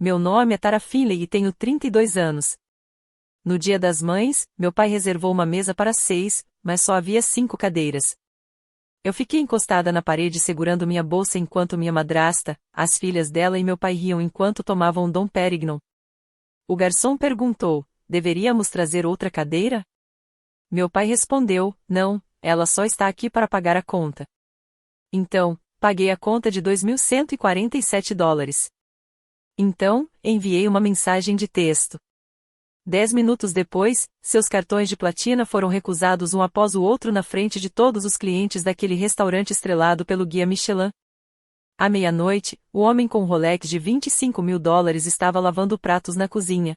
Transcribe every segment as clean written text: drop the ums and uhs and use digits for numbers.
Meu nome é Tara Finley e tenho 32 anos. No Dia das Mães, meu pai reservou uma mesa para 6, mas só havia 5 cadeiras. Eu fiquei encostada na parede segurando minha bolsa enquanto minha madrasta, as filhas dela e meu pai riam enquanto tomavam Dom Perignon. O garçom perguntou: deveríamos trazer outra cadeira? Meu pai respondeu: não, ela só está aqui para pagar a conta. Então, paguei a conta de $2.147. Então, enviei uma mensagem de texto. 10 minutos depois, seus cartões de platina foram recusados um após o outro na frente de todos os clientes daquele restaurante estrelado pelo guia Michelin. À meia-noite, o homem com um Rolex de $25.000 estava lavando pratos na cozinha.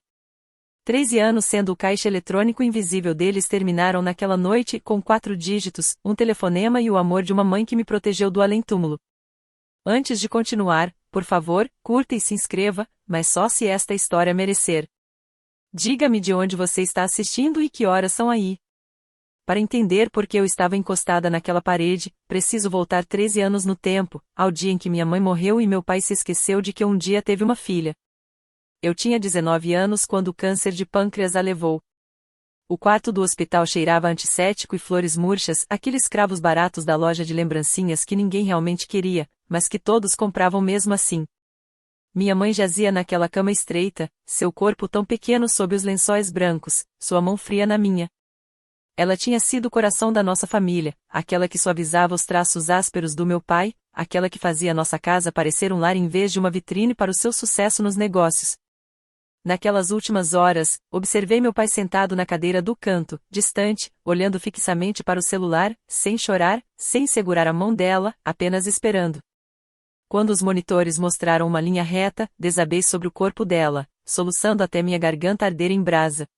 13 anos sendo o caixa eletrônico invisível deles terminaram naquela noite com 4 dígitos, um telefonema e o amor de uma mãe que me protegeu do além-túmulo. Antes de continuar, por favor, curta e se inscreva, mas só se esta história merecer. Diga-me de onde você está assistindo e que horas são aí. Para entender por que eu estava encostada naquela parede, preciso voltar 13 anos no tempo, ao dia em que minha mãe morreu e meu pai se esqueceu de que um dia teve uma filha. Eu tinha 19 anos quando o câncer de pâncreas a levou. O quarto do hospital cheirava a antisséptico e flores murchas, aqueles cravos baratos da loja de lembrancinhas que ninguém realmente queria, mas que todos compravam mesmo assim. Minha mãe jazia naquela cama estreita, seu corpo tão pequeno sob os lençóis brancos, sua mão fria na minha. Ela tinha sido o coração da nossa família, aquela que suavizava os traços ásperos do meu pai, aquela que fazia nossa casa parecer um lar em vez de uma vitrine para o seu sucesso nos negócios. Naquelas últimas horas, observei meu pai sentado na cadeira do canto, distante, olhando fixamente para o celular, sem chorar, sem segurar a mão dela, apenas esperando. Quando os monitores mostraram uma linha reta, desabei sobre o corpo dela, soluçando até minha garganta arder em brasa.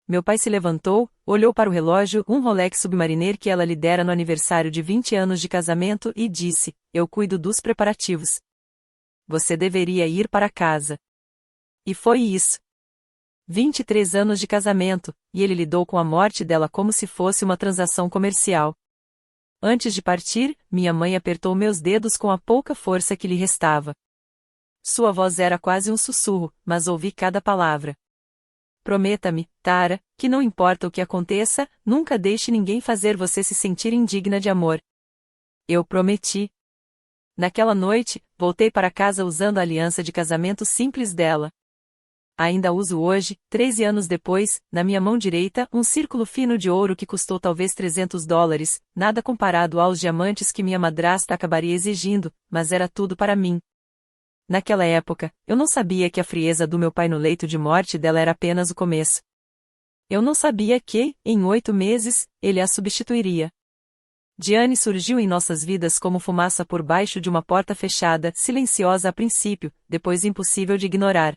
Meu pai se levantou, olhou para o relógio, um Rolex Submariner que ela lhe dera no aniversário de 20 anos de casamento e disse: eu cuido dos preparativos. Você deveria ir para casa. E foi isso. 23 anos de casamento, e ele lidou com a morte dela como se fosse uma transação comercial. Antes de partir, minha mãe apertou meus dedos com a pouca força que lhe restava. Sua voz era quase um sussurro, mas ouvi cada palavra. Prometa-me, Tara, que não importa o que aconteça, nunca deixe ninguém fazer você se sentir indigna de amor. Eu prometi. Naquela noite, voltei para casa usando a aliança de casamento simples dela. Ainda uso hoje, 13 anos depois, na minha mão direita, um círculo fino de ouro que custou talvez $300, nada comparado aos diamantes que minha madrasta acabaria exigindo, mas era tudo para mim. Naquela época, eu não sabia que a frieza do meu pai no leito de morte dela era apenas o começo. Eu não sabia que, em 8 meses, ele a substituiria. Diane surgiu em nossas vidas como fumaça por baixo de uma porta fechada, silenciosa a princípio, depois impossível de ignorar.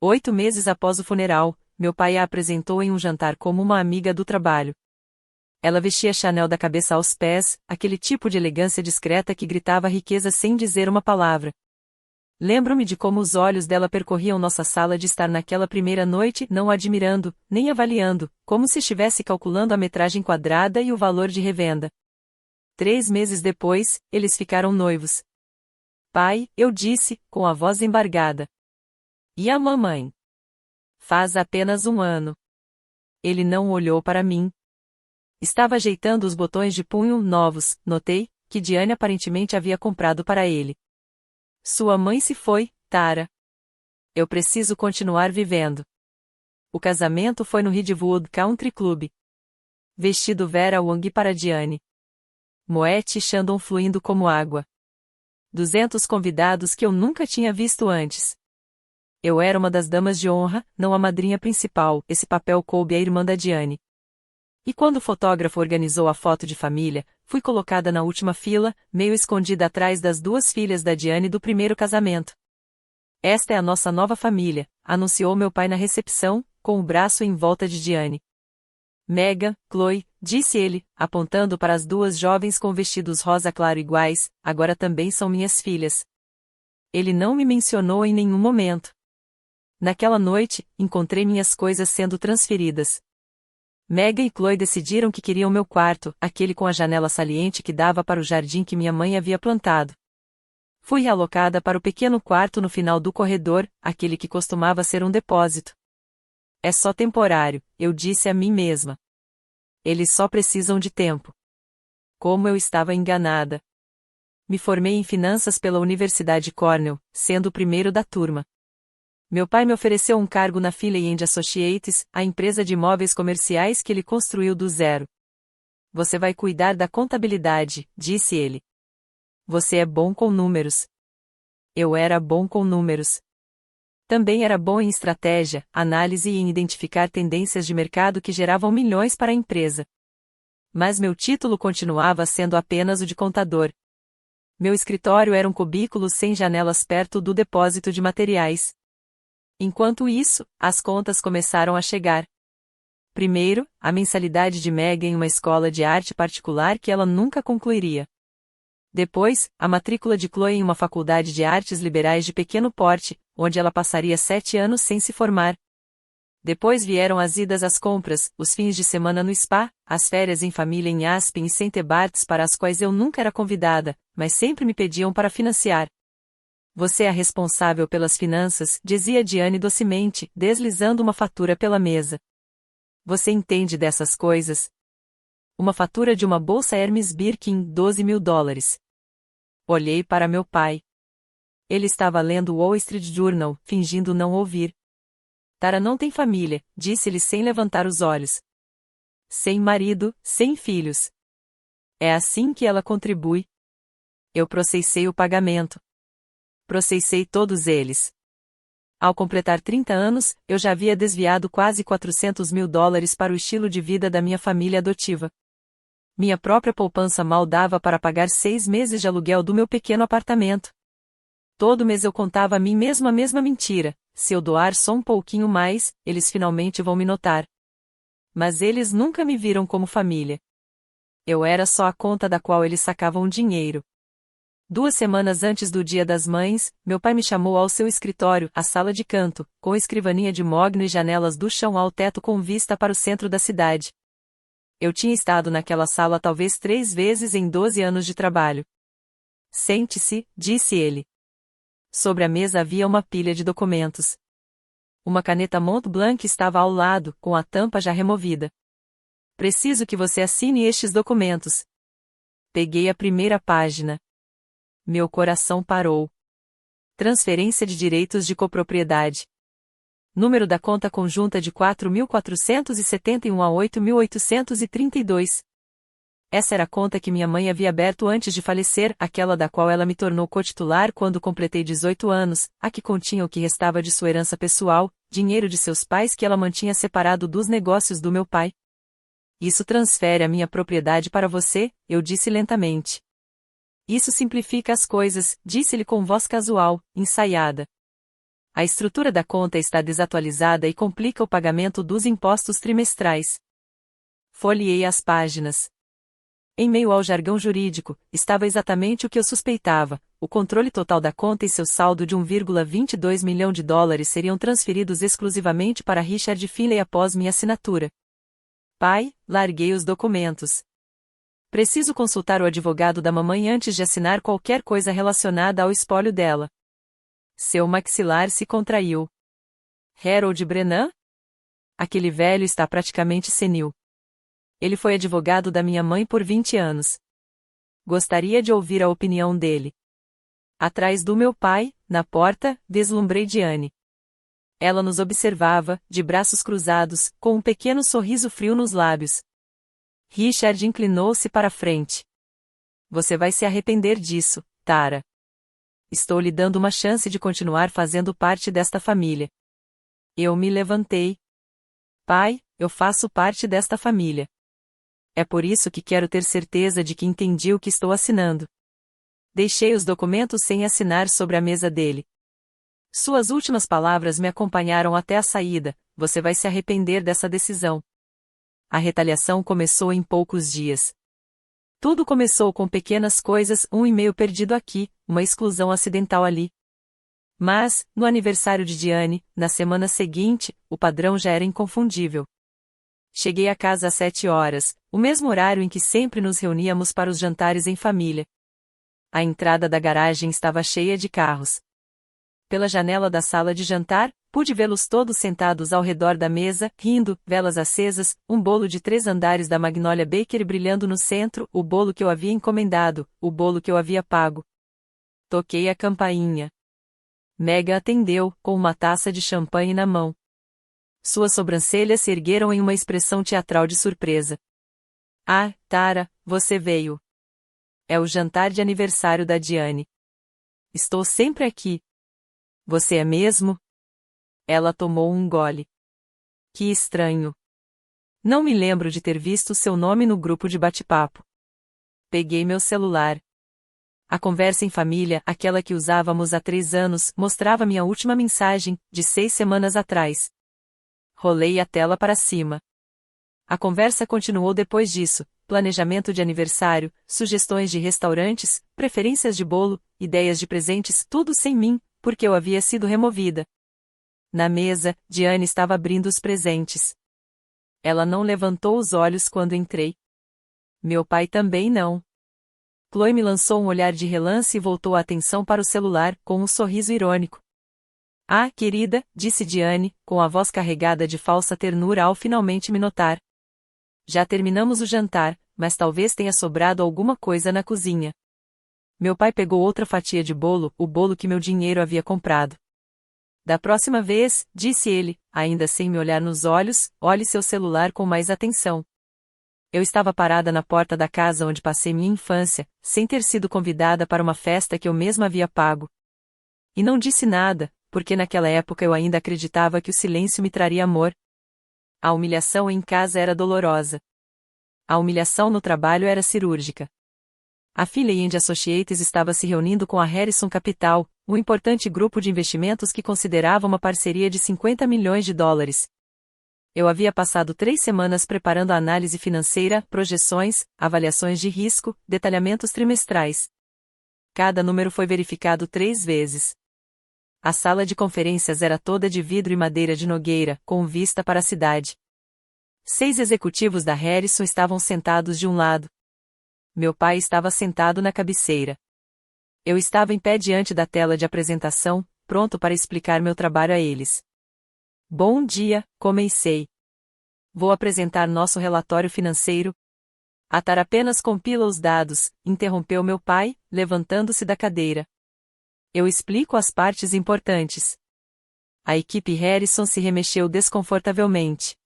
8 meses após o funeral, meu pai a apresentou em um jantar como uma amiga do trabalho. Ela vestia Chanel da cabeça aos pés, aquele tipo de elegância discreta que gritava riqueza sem dizer uma palavra. Lembro-me de como os olhos dela percorriam nossa sala de estar naquela primeira noite, não admirando, nem avaliando, como se estivesse calculando a metragem quadrada e o valor de revenda. 3 meses depois, eles ficaram noivos. Pai, eu disse, com a voz embargada. E a mamãe? Faz apenas 1 ano. Ele não olhou para mim. Estava ajeitando os botões de punho novos, notei, que Diane aparentemente havia comprado para ele. Sua mãe se foi, Tara. Eu preciso continuar vivendo. O casamento foi no Ridgewood Country Club. Vestido Vera Wang para Diane. Moët e Chandon fluindo como água. 200 convidados que eu nunca tinha visto antes. Eu era uma das damas de honra, não a madrinha principal, esse papel coube à irmã da Diane. E quando o fotógrafo organizou a foto de família, fui colocada na última fila, meio escondida atrás das 2 filhas da Diane do primeiro casamento. Esta é a nossa nova família, anunciou meu pai na recepção, com o braço em volta de Diane. Megan, Chloe, disse ele, apontando para as 2 jovens com vestidos rosa claro iguais, agora também são minhas filhas. Ele não me mencionou em nenhum momento. Naquela noite, encontrei minhas coisas sendo transferidas. Megan e Chloe decidiram que queriam meu quarto, aquele com a janela saliente que dava para o jardim que minha mãe havia plantado. Fui realocada para o pequeno quarto no final do corredor, aquele que costumava ser um depósito. É só temporário, eu disse a mim mesma. Eles só precisam de tempo. Como eu estava enganada. Me formei em finanças pela Universidade Cornell, sendo o primeiro da turma. Meu pai me ofereceu um cargo na Finley & Associates, a empresa de imóveis comerciais que ele construiu do zero. Você vai cuidar da contabilidade, disse ele. Você é bom com números. Eu era bom com números. Também era bom em estratégia, análise e em identificar tendências de mercado que geravam milhões para a empresa. Mas meu título continuava sendo apenas o de contador. Meu escritório era um cubículo sem janelas perto do depósito de materiais. Enquanto isso, as contas começaram a chegar. Primeiro, a mensalidade de Meg em uma escola de arte particular que ela nunca concluiria. Depois, a matrícula de Chloe em uma faculdade de artes liberais de pequeno porte, onde ela passaria 7 anos sem se formar. Depois vieram as idas às compras, os fins de semana no spa, as férias em família em Aspen e St. Barts para as quais eu nunca era convidada, mas sempre me pediam para financiar. Você é a responsável pelas finanças, dizia Diane docemente, deslizando uma fatura pela mesa. Você entende dessas coisas? Uma fatura de uma bolsa Hermes Birkin, $12.000. Olhei para meu pai. Ele estava lendo o Wall Street Journal, fingindo não ouvir. Tara não tem família, disse-lhe sem levantar os olhos. Sem marido, sem filhos. É assim que ela contribui. Eu processei o pagamento. Processei todos eles. Ao completar 30 anos, eu já havia desviado quase $400.000 para o estilo de vida da minha família adotiva. Minha própria poupança mal dava para pagar 6 meses de aluguel do meu pequeno apartamento. Todo mês eu contava a mim mesma a mesma mentira: se eu doar só um pouquinho mais, eles finalmente vão me notar. Mas eles nunca me viram como família. Eu era só a conta da qual eles sacavam dinheiro. 2 semanas antes do Dia das Mães, meu pai me chamou ao seu escritório, a sala de canto, com escrivaninha de mogno e janelas do chão ao teto com vista para o centro da cidade. Eu tinha estado naquela sala talvez 3 vezes em 12 anos de trabalho. Sente-se, disse ele. Sobre a mesa havia uma pilha de documentos. Uma caneta Montblanc estava ao lado, com a tampa já removida. Preciso que você assine estes documentos. Peguei a primeira página. Meu coração parou. Transferência de direitos de copropriedade. Número da conta conjunta de 4.471 a 8.832. Essa era a conta que minha mãe havia aberto antes de falecer, aquela da qual ela me tornou cotitular quando completei 18 anos, a que continha o que restava de sua herança pessoal, dinheiro de seus pais que ela mantinha separado dos negócios do meu pai. Isso transfere a minha propriedade para você, eu disse lentamente. Isso simplifica as coisas, disse-lhe com voz casual, ensaiada. A estrutura da conta está desatualizada e complica o pagamento dos impostos trimestrais. Folheei as páginas. Em meio ao jargão jurídico, estava exatamente o que eu suspeitava: o controle total da conta e seu saldo de $1,22 milhão seriam transferidos exclusivamente para Richard Finley após minha assinatura. Pai, larguei os documentos. Preciso consultar o advogado da mamãe antes de assinar qualquer coisa relacionada ao espólio dela. Seu maxilar se contraiu. Harold Brennan? Aquele velho está praticamente senil. Ele foi advogado da minha mãe por 20 anos. Gostaria de ouvir a opinião dele. Atrás do meu pai, na porta, vislumbrei Diane. Ela nos observava, de braços cruzados, com um pequeno sorriso frio nos lábios. Richard inclinou-se para a frente. Você vai se arrepender disso, Tara. Estou lhe dando uma chance de continuar fazendo parte desta família. Eu me levantei. Pai, eu faço parte desta família. É por isso que quero ter certeza de que entendi o que estou assinando. Deixei os documentos sem assinar sobre a mesa dele. Suas últimas palavras me acompanharam até a saída: você vai se arrepender dessa decisão. A retaliação começou em poucos dias. Tudo começou com pequenas coisas, um e-mail perdido aqui, uma exclusão acidental ali. Mas, no aniversário de Diane, na semana seguinte, o padrão já era inconfundível. Cheguei a casa às 7 horas, o mesmo horário em que sempre nos reuníamos para os jantares em família. A entrada da garagem estava cheia de carros. Pela janela da sala de jantar, pude vê-los todos sentados ao redor da mesa, rindo, velas acesas, um bolo de 3 andares da Magnolia Bakery brilhando no centro, o bolo que eu havia encomendado, o bolo que eu havia pago. Toquei a campainha. Mega atendeu, com uma taça de champanhe na mão. Suas sobrancelhas se ergueram em uma expressão teatral de surpresa. Ah, Tara, você veio. É o jantar de aniversário da Diane. Estou sempre aqui. Você é mesmo? Ela tomou um gole. Que estranho. Não me lembro de ter visto seu nome no grupo de bate-papo. Peguei meu celular. A conversa em família, aquela que usávamos há 3 anos, mostrava minha última mensagem, de 6 semanas atrás. Rolei a tela para cima. A conversa continuou depois disso. Planejamento de aniversário, sugestões de restaurantes, preferências de bolo, ideias de presentes, tudo sem mim, porque eu havia sido removida. Na mesa, Diane estava abrindo os presentes. Ela não levantou os olhos quando entrei. Meu pai também não. Chloe me lançou um olhar de relance e voltou a atenção para o celular, com um sorriso irônico. Ah, querida, disse Diane, com a voz carregada de falsa ternura ao finalmente me notar. Já terminamos o jantar, mas talvez tenha sobrado alguma coisa na cozinha. Meu pai pegou outra fatia de bolo, o bolo que meu dinheiro havia comprado. Da próxima vez, disse ele, ainda sem me olhar nos olhos, olhe seu celular com mais atenção. Eu estava parada na porta da casa onde passei minha infância, sem ter sido convidada para uma festa que eu mesma havia pago. E não disse nada, porque naquela época eu ainda acreditava que o silêncio me traria amor. A humilhação em casa era dolorosa. A humilhação no trabalho era cirúrgica. A Philly & Associates estava se reunindo com a Harrison Capital, um importante grupo de investimentos que considerava uma parceria de 50 milhões de dólares. Eu havia passado 3 semanas preparando a análise financeira, projeções, avaliações de risco, detalhamentos trimestrais. Cada número foi verificado 3 vezes. A sala de conferências era toda de vidro e madeira de nogueira, com vista para a cidade. 6 executivos da Harrison estavam sentados de um lado. Meu pai estava sentado na cabeceira. Eu estava em pé diante da tela de apresentação, pronto para explicar meu trabalho a eles. Bom dia, comecei. Vou apresentar nosso relatório financeiro. A Tara apenas compila os dados, interrompeu meu pai, levantando-se da cadeira. Eu explico as partes importantes. A equipe Harrison se remexeu desconfortavelmente.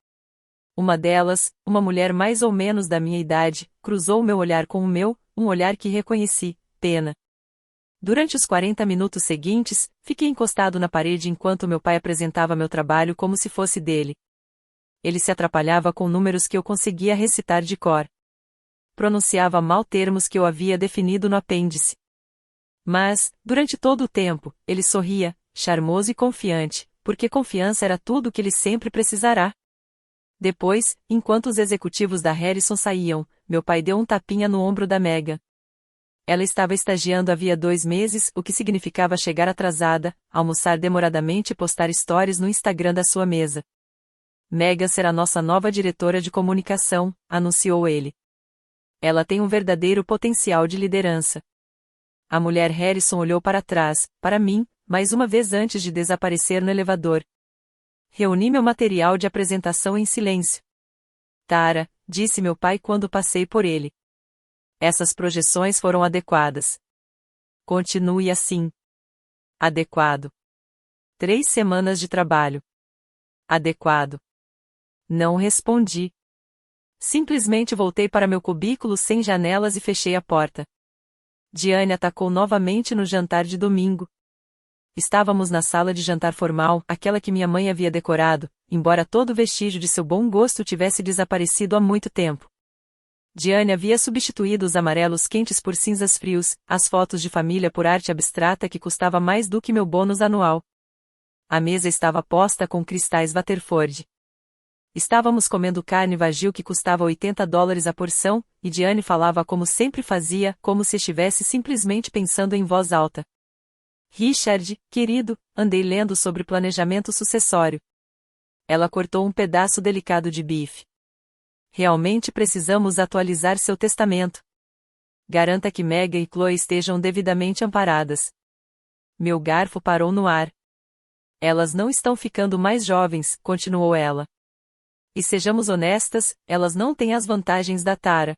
Uma delas, uma mulher mais ou menos da minha idade, cruzou meu olhar com o meu, um olhar que reconheci, pena. Durante os 40 minutos seguintes, fiquei encostado na parede enquanto meu pai apresentava meu trabalho como se fosse dele. Ele se atrapalhava com números que eu conseguia recitar de cor. Pronunciava mal termos que eu havia definido no apêndice. Mas, durante todo o tempo, ele sorria, charmoso e confiante, porque confiança era tudo o que ele sempre precisará. Depois, enquanto os executivos da Harrison saíam, meu pai deu um tapinha no ombro da Megan. Ela estava estagiando havia 2 meses, o que significava chegar atrasada, almoçar demoradamente e postar stories no Instagram da sua mesa. Megan será nossa nova diretora de comunicação, anunciou ele. Ela tem um verdadeiro potencial de liderança. A mulher Harrison olhou para trás, para mim, mais uma vez antes de desaparecer no elevador. Reuni meu material de apresentação em silêncio. Tara, disse meu pai quando passei por ele. Essas projeções foram adequadas. Continue assim. Adequado. 3 semanas de trabalho. Adequado. Não respondi. Simplesmente voltei para meu cubículo sem janelas e fechei a porta. Diane atacou novamente no jantar de domingo. Estávamos na sala de jantar formal, aquela que minha mãe havia decorado, embora todo vestígio de seu bom gosto tivesse desaparecido há muito tempo. Diane havia substituído os amarelos quentes por cinzas frios, as fotos de família por arte abstrata que custava mais do que meu bônus anual. A mesa estava posta com cristais Waterford. Estávamos comendo carne vagil que custava $80 a porção, e Diane falava como sempre fazia, como se estivesse simplesmente pensando em voz alta. Richard, querido, andei lendo sobre planejamento sucessório. Ela cortou um pedaço delicado de bife. Realmente precisamos atualizar seu testamento. Garanta que Megan e Chloe estejam devidamente amparadas. Meu garfo parou no ar. Elas não estão ficando mais jovens, continuou ela. E sejamos honestas, elas não têm as vantagens da Tara.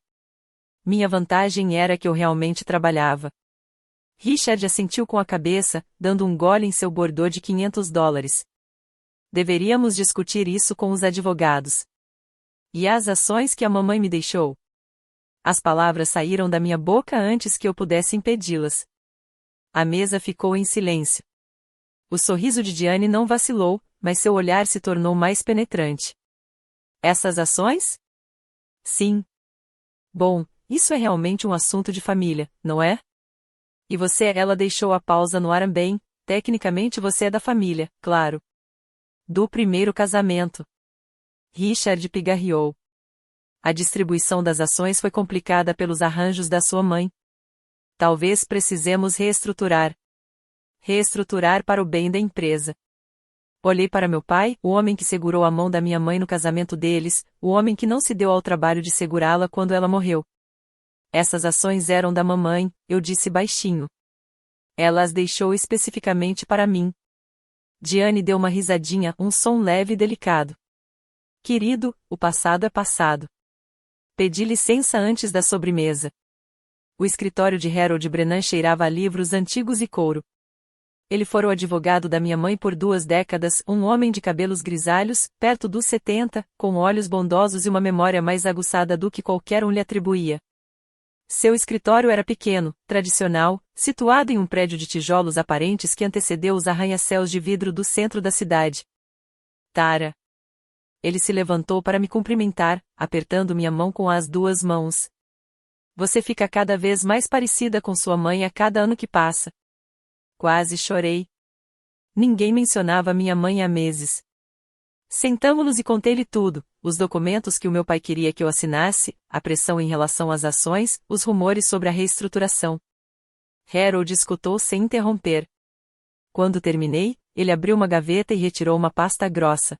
Minha vantagem era que eu realmente trabalhava. Richard assentiu com a cabeça, dando um gole em seu bordô de $500. Deveríamos discutir isso com os advogados. E as ações que a mamãe me deixou? As palavras saíram da minha boca antes que eu pudesse impedi-las. A mesa ficou em silêncio. O sorriso de Diane não vacilou, mas seu olhar se tornou mais penetrante. Essas ações? Sim. Bom, isso é realmente um assunto de família, não é? E você? Ela deixou a pausa no ar bem. Tecnicamente você é da família, claro. Do primeiro casamento. Richard pigarreou. A distribuição das ações foi complicada pelos arranjos da sua mãe. Talvez precisemos reestruturar. Reestruturar para o bem da empresa. Olhei para meu pai, o homem que segurou a mão da minha mãe no casamento deles, o homem que não se deu ao trabalho de segurá-la quando ela morreu. Essas ações eram da mamãe, eu disse baixinho. Ela as deixou especificamente para mim. Diane deu uma risadinha, um som leve e delicado. Querido, o passado é passado. Pedi licença antes da sobremesa. O escritório de Harold Brennan cheirava a livros antigos e couro. Ele fora o advogado da minha mãe por 2 décadas, um homem de cabelos grisalhos, perto dos 70, com olhos bondosos e uma memória mais aguçada do que qualquer um lhe atribuía. Seu escritório era pequeno, tradicional, situado em um prédio de tijolos aparentes que antecedeu os arranha-céus de vidro do centro da cidade. Tara. Ele se levantou para me cumprimentar, apertando minha mão com as 2 mãos. Você fica cada vez mais parecida com sua mãe a cada ano que passa. Quase chorei. Ninguém mencionava minha mãe há meses. Sentamo-nos e contei-lhe tudo, os documentos que o meu pai queria que eu assinasse, a pressão em relação às ações, os rumores sobre a reestruturação. Harold escutou sem interromper. Quando terminei, ele abriu uma gaveta e retirou uma pasta grossa.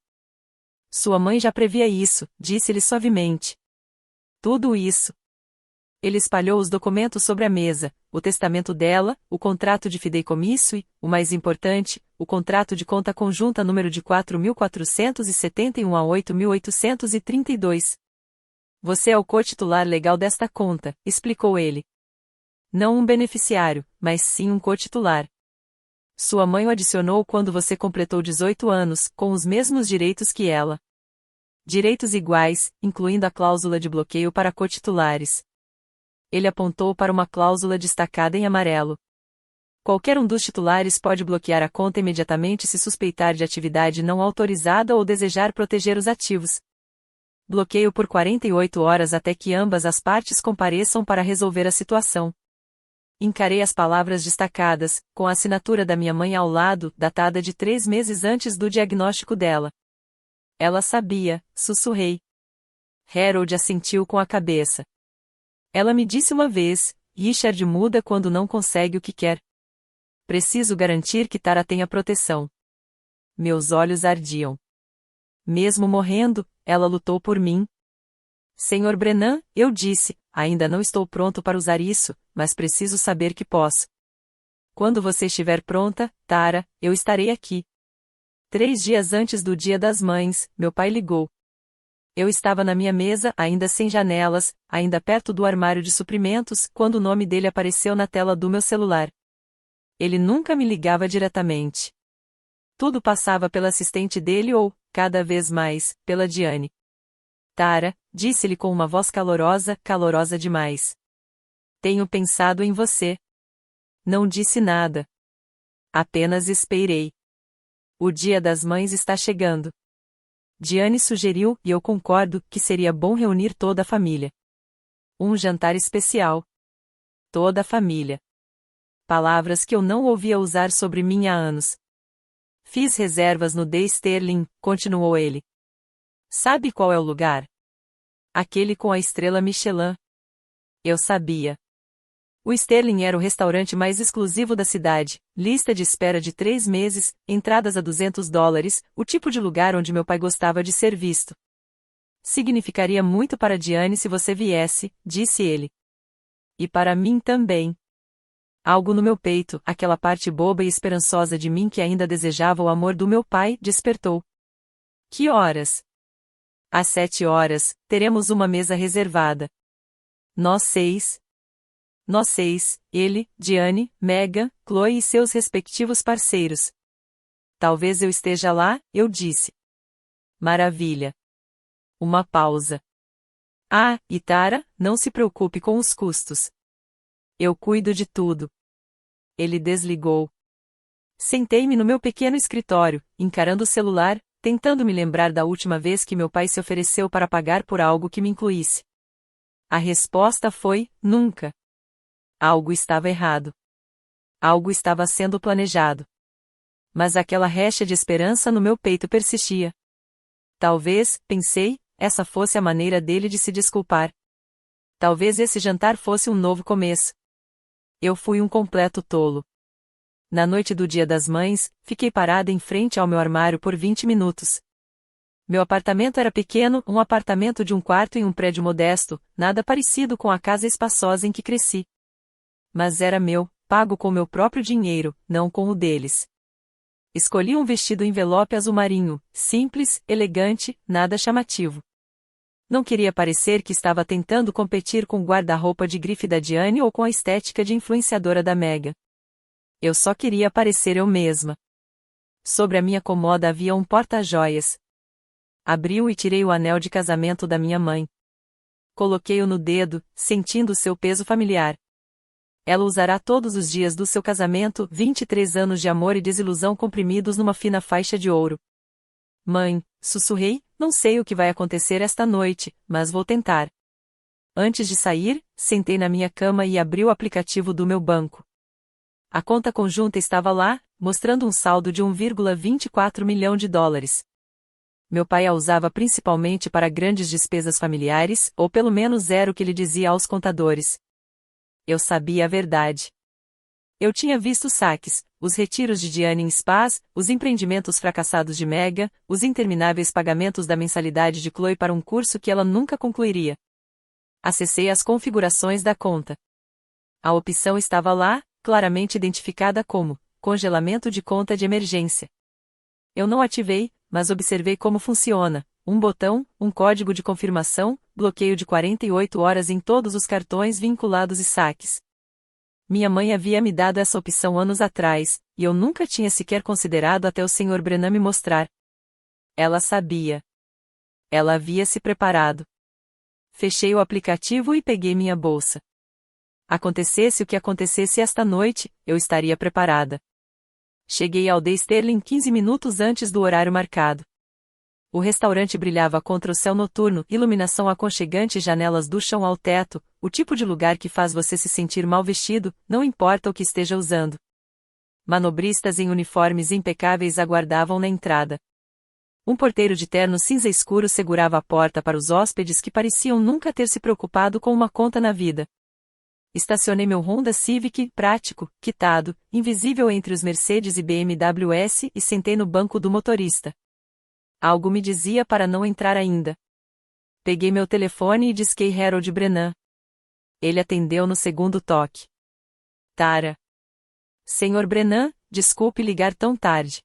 Sua mãe já previa isso, disse-lhe suavemente. Tudo isso. Ele espalhou os documentos sobre a mesa, o testamento dela, o contrato de fideicomisso e, o mais importante, o contrato de conta conjunta número de 4.471 a 8.832. Você é o cotitular legal desta conta, explicou ele. Não um beneficiário, mas sim um cotitular. Sua mãe o adicionou quando você completou 18 anos, com os mesmos direitos que ela. Direitos iguais, incluindo a cláusula de bloqueio para cotitulares. Ele apontou para uma cláusula destacada em amarelo. Qualquer um dos titulares pode bloquear a conta imediatamente se suspeitar de atividade não autorizada ou desejar proteger os ativos. Bloqueio por 48 horas até que ambas as partes compareçam para resolver a situação. Encarei as palavras destacadas, com a assinatura da minha mãe ao lado, datada de 3 meses antes do diagnóstico dela. Ela sabia, sussurrei. Harold assentiu com a cabeça. Ela me disse uma vez, Richard muda quando não consegue o que quer. Preciso garantir que Tara tenha proteção. Meus olhos ardiam. Mesmo morrendo, ela lutou por mim. Senhor Brennan, eu disse, ainda não estou pronto para usar isso, mas preciso saber que posso. Quando você estiver pronta, Tara, eu estarei aqui. 3 dias antes do Dia das Mães, meu pai ligou. Eu estava na minha mesa, ainda sem janelas, ainda perto do armário de suprimentos, quando o nome dele apareceu na tela do meu celular. Ele nunca me ligava diretamente. Tudo passava pela assistente dele ou, cada vez mais, pela Diane. Tara, disse-lhe com uma voz calorosa, calorosa demais. Tenho pensado em você. Não disse nada. Apenas esperei. O Dia das Mães está chegando. Diane sugeriu, e eu concordo, que seria bom reunir toda a família. Um jantar especial. Toda a família. Palavras que eu não ouvia usar sobre mim há anos. Fiz reservas no The Sterling, continuou ele. Sabe qual é o lugar? Aquele com a estrela Michelin. Eu sabia. O Sterling era o restaurante mais exclusivo da cidade, lista de espera de 3 meses, entradas a $200, o tipo de lugar onde meu pai gostava de ser visto. Significaria muito para Diane se você viesse, disse ele. E para mim também. Algo no meu peito, aquela parte boba e esperançosa de mim que ainda desejava o amor do meu pai, despertou. Que horas? Às 7 horas, teremos uma mesa reservada. Nós 6. Nós 6, ele, Diane, Megan, Chloe e seus respectivos parceiros. Talvez eu esteja lá, eu disse. Maravilha. Uma pausa. Ah, e Tara, não se preocupe com os custos. Eu cuido de tudo. Ele desligou. Sentei-me no meu pequeno escritório, encarando o celular, tentando me lembrar da última vez que meu pai se ofereceu para pagar por algo que me incluísse. A resposta foi: nunca. Algo estava errado. Algo estava sendo planejado. Mas aquela recha de esperança no meu peito persistia. Talvez, pensei, essa fosse a maneira dele de se desculpar. Talvez esse jantar fosse um novo começo. Eu fui um completo tolo. Na noite do Dia das Mães, fiquei parada em frente ao meu armário por 20 minutos. Meu apartamento era pequeno, um apartamento de um quarto em um prédio modesto, nada parecido com a casa espaçosa em que cresci. Mas era meu, pago com meu próprio dinheiro, não com o deles. Escolhi um vestido envelope azul marinho, simples, elegante, nada chamativo. Não queria parecer que estava tentando competir com o guarda-roupa de grife da Diane ou com a estética de influenciadora da Megan. Eu só queria parecer eu mesma. Sobre a minha comoda havia um porta-joias. Abri-o e tirei o anel de casamento da minha mãe. Coloquei-o no dedo, sentindo seu peso familiar. Ela usará todos os dias do seu casamento, 23 anos de amor e desilusão comprimidos numa fina faixa de ouro. Mãe, sussurrei, não sei o que vai acontecer esta noite, mas vou tentar. Antes de sair, sentei na minha cama e abri o aplicativo do meu banco. A conta conjunta estava lá, mostrando um saldo de 1,24 milhão de dólares. Meu pai a usava principalmente para grandes despesas familiares, ou pelo menos era o que ele dizia aos contadores. Eu sabia a verdade. Eu tinha visto os saques, os retiros de Diane em spas, os empreendimentos fracassados de Megan, os intermináveis pagamentos da mensalidade de Chloe para um curso que ela nunca concluiria. Acessei as configurações da conta. A opção estava lá, claramente identificada como congelamento de conta de emergência. Eu não ativei, mas observei como funciona. Um botão, um código de confirmação, bloqueio de 48 horas em todos os cartões vinculados e saques. Minha mãe havia me dado essa opção anos atrás, e eu nunca tinha sequer considerado até o Sr. Brennan me mostrar. Ela sabia. Ela havia se preparado. Fechei o aplicativo e peguei minha bolsa. Acontecesse o que acontecesse esta noite, eu estaria preparada. Cheguei ao The Sterling 15 minutos antes do horário marcado. O restaurante brilhava contra o céu noturno, iluminação aconchegante e janelas do chão ao teto, o tipo de lugar que faz você se sentir mal vestido, não importa o que esteja usando. Manobristas em uniformes impecáveis aguardavam na entrada. Um porteiro de terno cinza escuro segurava a porta para os hóspedes que pareciam nunca ter se preocupado com uma conta na vida. Estacionei meu Honda Civic, prático, quitado, invisível entre os Mercedes e BMWs e sentei no banco do motorista. Algo me dizia para não entrar ainda. Peguei meu telefone e disquei Harold Brennan. Ele atendeu no segundo toque. Tara. Senhor Brennan, desculpe ligar tão tarde.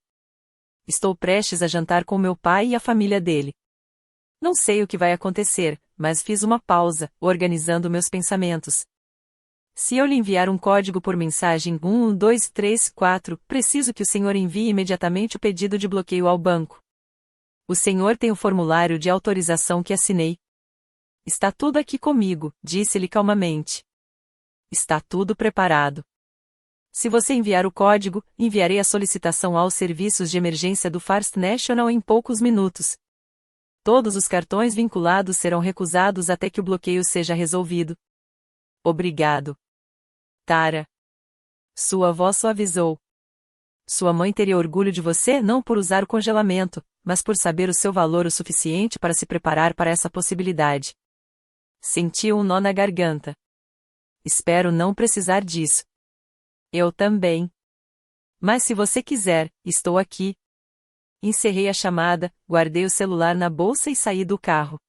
Estou prestes a jantar com meu pai e a família dele. Não sei o que vai acontecer, mas fiz uma pausa, organizando meus pensamentos. Se eu lhe enviar um código por mensagem 11234, preciso que o senhor envie imediatamente o pedido de bloqueio ao banco. O senhor tem o formulário de autorização que assinei. Está tudo aqui comigo, disse-lhe calmamente. Está tudo preparado. Se você enviar o código, enviarei a solicitação aos serviços de emergência do First National em poucos minutos. Todos os cartões vinculados serão recusados até que o bloqueio seja resolvido. Obrigado. Tara. Sua avó suavizou. Sua mãe teria orgulho de você não por usar o congelamento, mas por saber o seu valor o suficiente para se preparar para essa possibilidade. Senti um nó na garganta. Espero não precisar disso. Eu também. Mas se você quiser, estou aqui. Encerrei a chamada, guardei o celular na bolsa e saí do carro.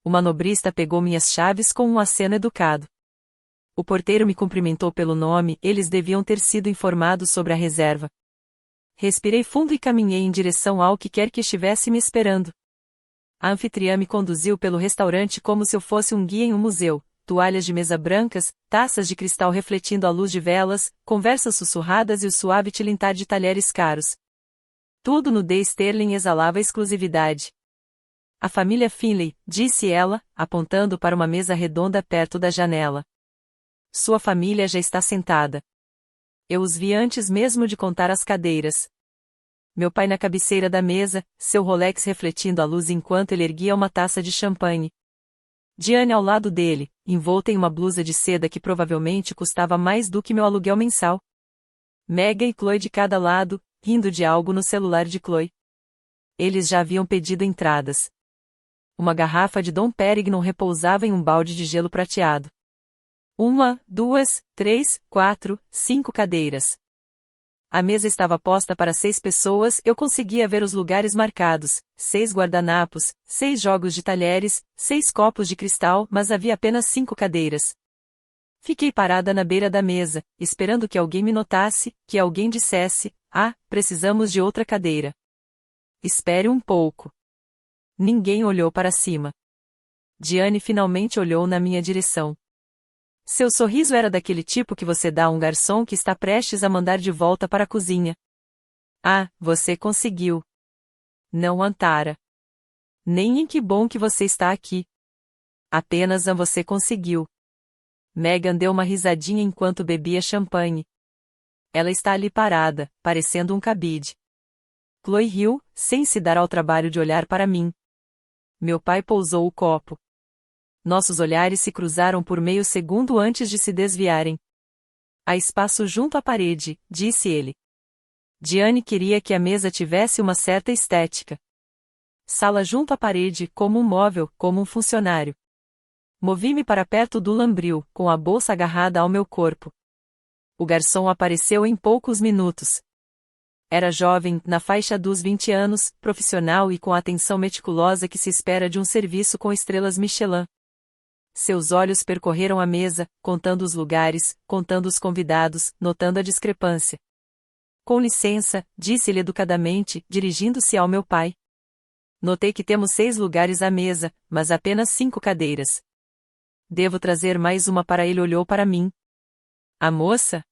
O manobrista pegou minhas chaves com um aceno educado. O porteiro me cumprimentou pelo nome, eles deviam ter sido informados sobre a reserva. Respirei fundo e caminhei em direção ao que quer que estivesse me esperando. A anfitriã me conduziu pelo restaurante como se eu fosse um guia em um museu, toalhas de mesa brancas, taças de cristal refletindo a luz de velas, conversas sussurradas e o suave tilintar de talheres caros. Tudo no The Sterling exalava exclusividade. A família Finlay, disse ela, apontando para uma mesa redonda perto da janela. Sua família já está sentada. Eu os vi antes mesmo de contar as cadeiras. Meu pai na cabeceira da mesa, seu Rolex refletindo a luz enquanto ele erguia uma taça de champanhe. Diane ao lado dele, envolta em uma blusa de seda que provavelmente custava mais do que meu aluguel mensal. Megan e Chloe de cada lado, rindo de algo no celular de Chloe. Eles já haviam pedido entradas. Uma garrafa de Dom Pérignon repousava em um balde de gelo prateado. 1, 2, 3, 4, 5 cadeiras. A mesa estava posta para 6 pessoas, eu conseguia ver os lugares marcados, 6 guardanapos, 6 jogos de talheres, 6 copos de cristal, mas havia apenas 5 cadeiras. Fiquei parada na beira da mesa, esperando que alguém me notasse, que alguém dissesse, precisamos de outra cadeira. Espere um pouco. Ninguém olhou para cima. Diane finalmente olhou na minha direção. Seu sorriso era daquele tipo que você dá a um garçom que está prestes a mandar de volta para a cozinha. Você conseguiu. Não, Antara. Nem em que bom que você está aqui. Apenas você conseguiu. Megan deu uma risadinha enquanto bebia champanhe. Ela está ali parada, parecendo um cabide. Chloe riu, sem se dar ao trabalho de olhar para mim. Meu pai pousou o copo. Nossos olhares se cruzaram por meio segundo antes de se desviarem. Há espaço junto à parede, disse ele. Diane queria que a mesa tivesse uma certa estética. Sala junto à parede, como um móvel, como um funcionário. Movi-me para perto do lambril, com a bolsa agarrada ao meu corpo. O garçom apareceu em poucos minutos. Era jovem, na faixa dos 20 anos, profissional e com a atenção meticulosa que se espera de um serviço com estrelas Michelin. Seus olhos percorreram a mesa, contando os lugares, contando os convidados, notando a discrepância. Com licença, disse-lhe educadamente, dirigindo-se ao meu pai. Notei que temos 6 lugares à mesa, mas apenas 5 cadeiras. Devo trazer mais uma para ele, olhou para mim. A moça?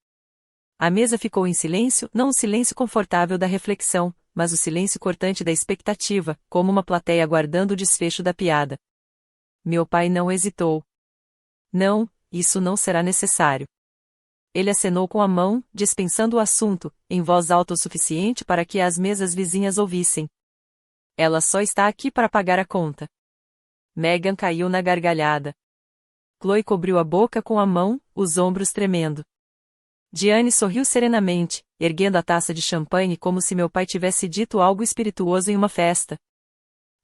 A mesa ficou em silêncio, não o silêncio confortável da reflexão, mas o silêncio cortante da expectativa, como uma plateia aguardando o desfecho da piada. Meu pai não hesitou. Não, isso não será necessário. Ele acenou com a mão, dispensando o assunto, em voz alta o suficiente para que as mesas vizinhas ouvissem. Ela só está aqui para pagar a conta. Megan caiu na gargalhada. Chloe cobriu a boca com a mão, os ombros tremendo. Diane sorriu serenamente, erguendo a taça de champanhe como se meu pai tivesse dito algo espirituoso em uma festa.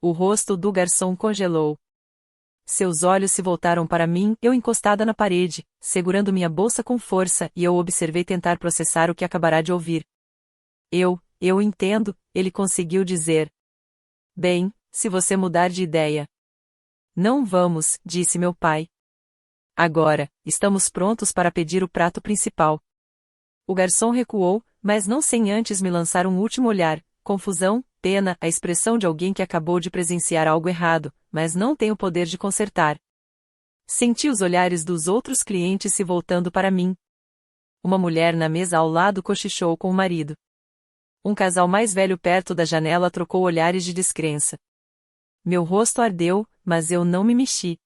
O rosto do garçom congelou. Seus olhos se voltaram para mim, eu encostada na parede, segurando minha bolsa com força, e eu observei tentar processar o que acabará de ouvir. Eu entendo, ele conseguiu dizer. Bem, se você mudar de ideia. Não vamos, disse meu pai. Agora, estamos prontos para pedir o prato principal. O garçom recuou, mas não sem antes me lançar um último olhar, confusão, pena, a expressão de alguém que acabou de presenciar algo errado, mas não tem o poder de consertar. Senti os olhares dos outros clientes se voltando para mim. Uma mulher na mesa ao lado cochichou com o marido. Um casal mais velho perto da janela trocou olhares de descrença. Meu rosto ardeu, mas eu não me mexi.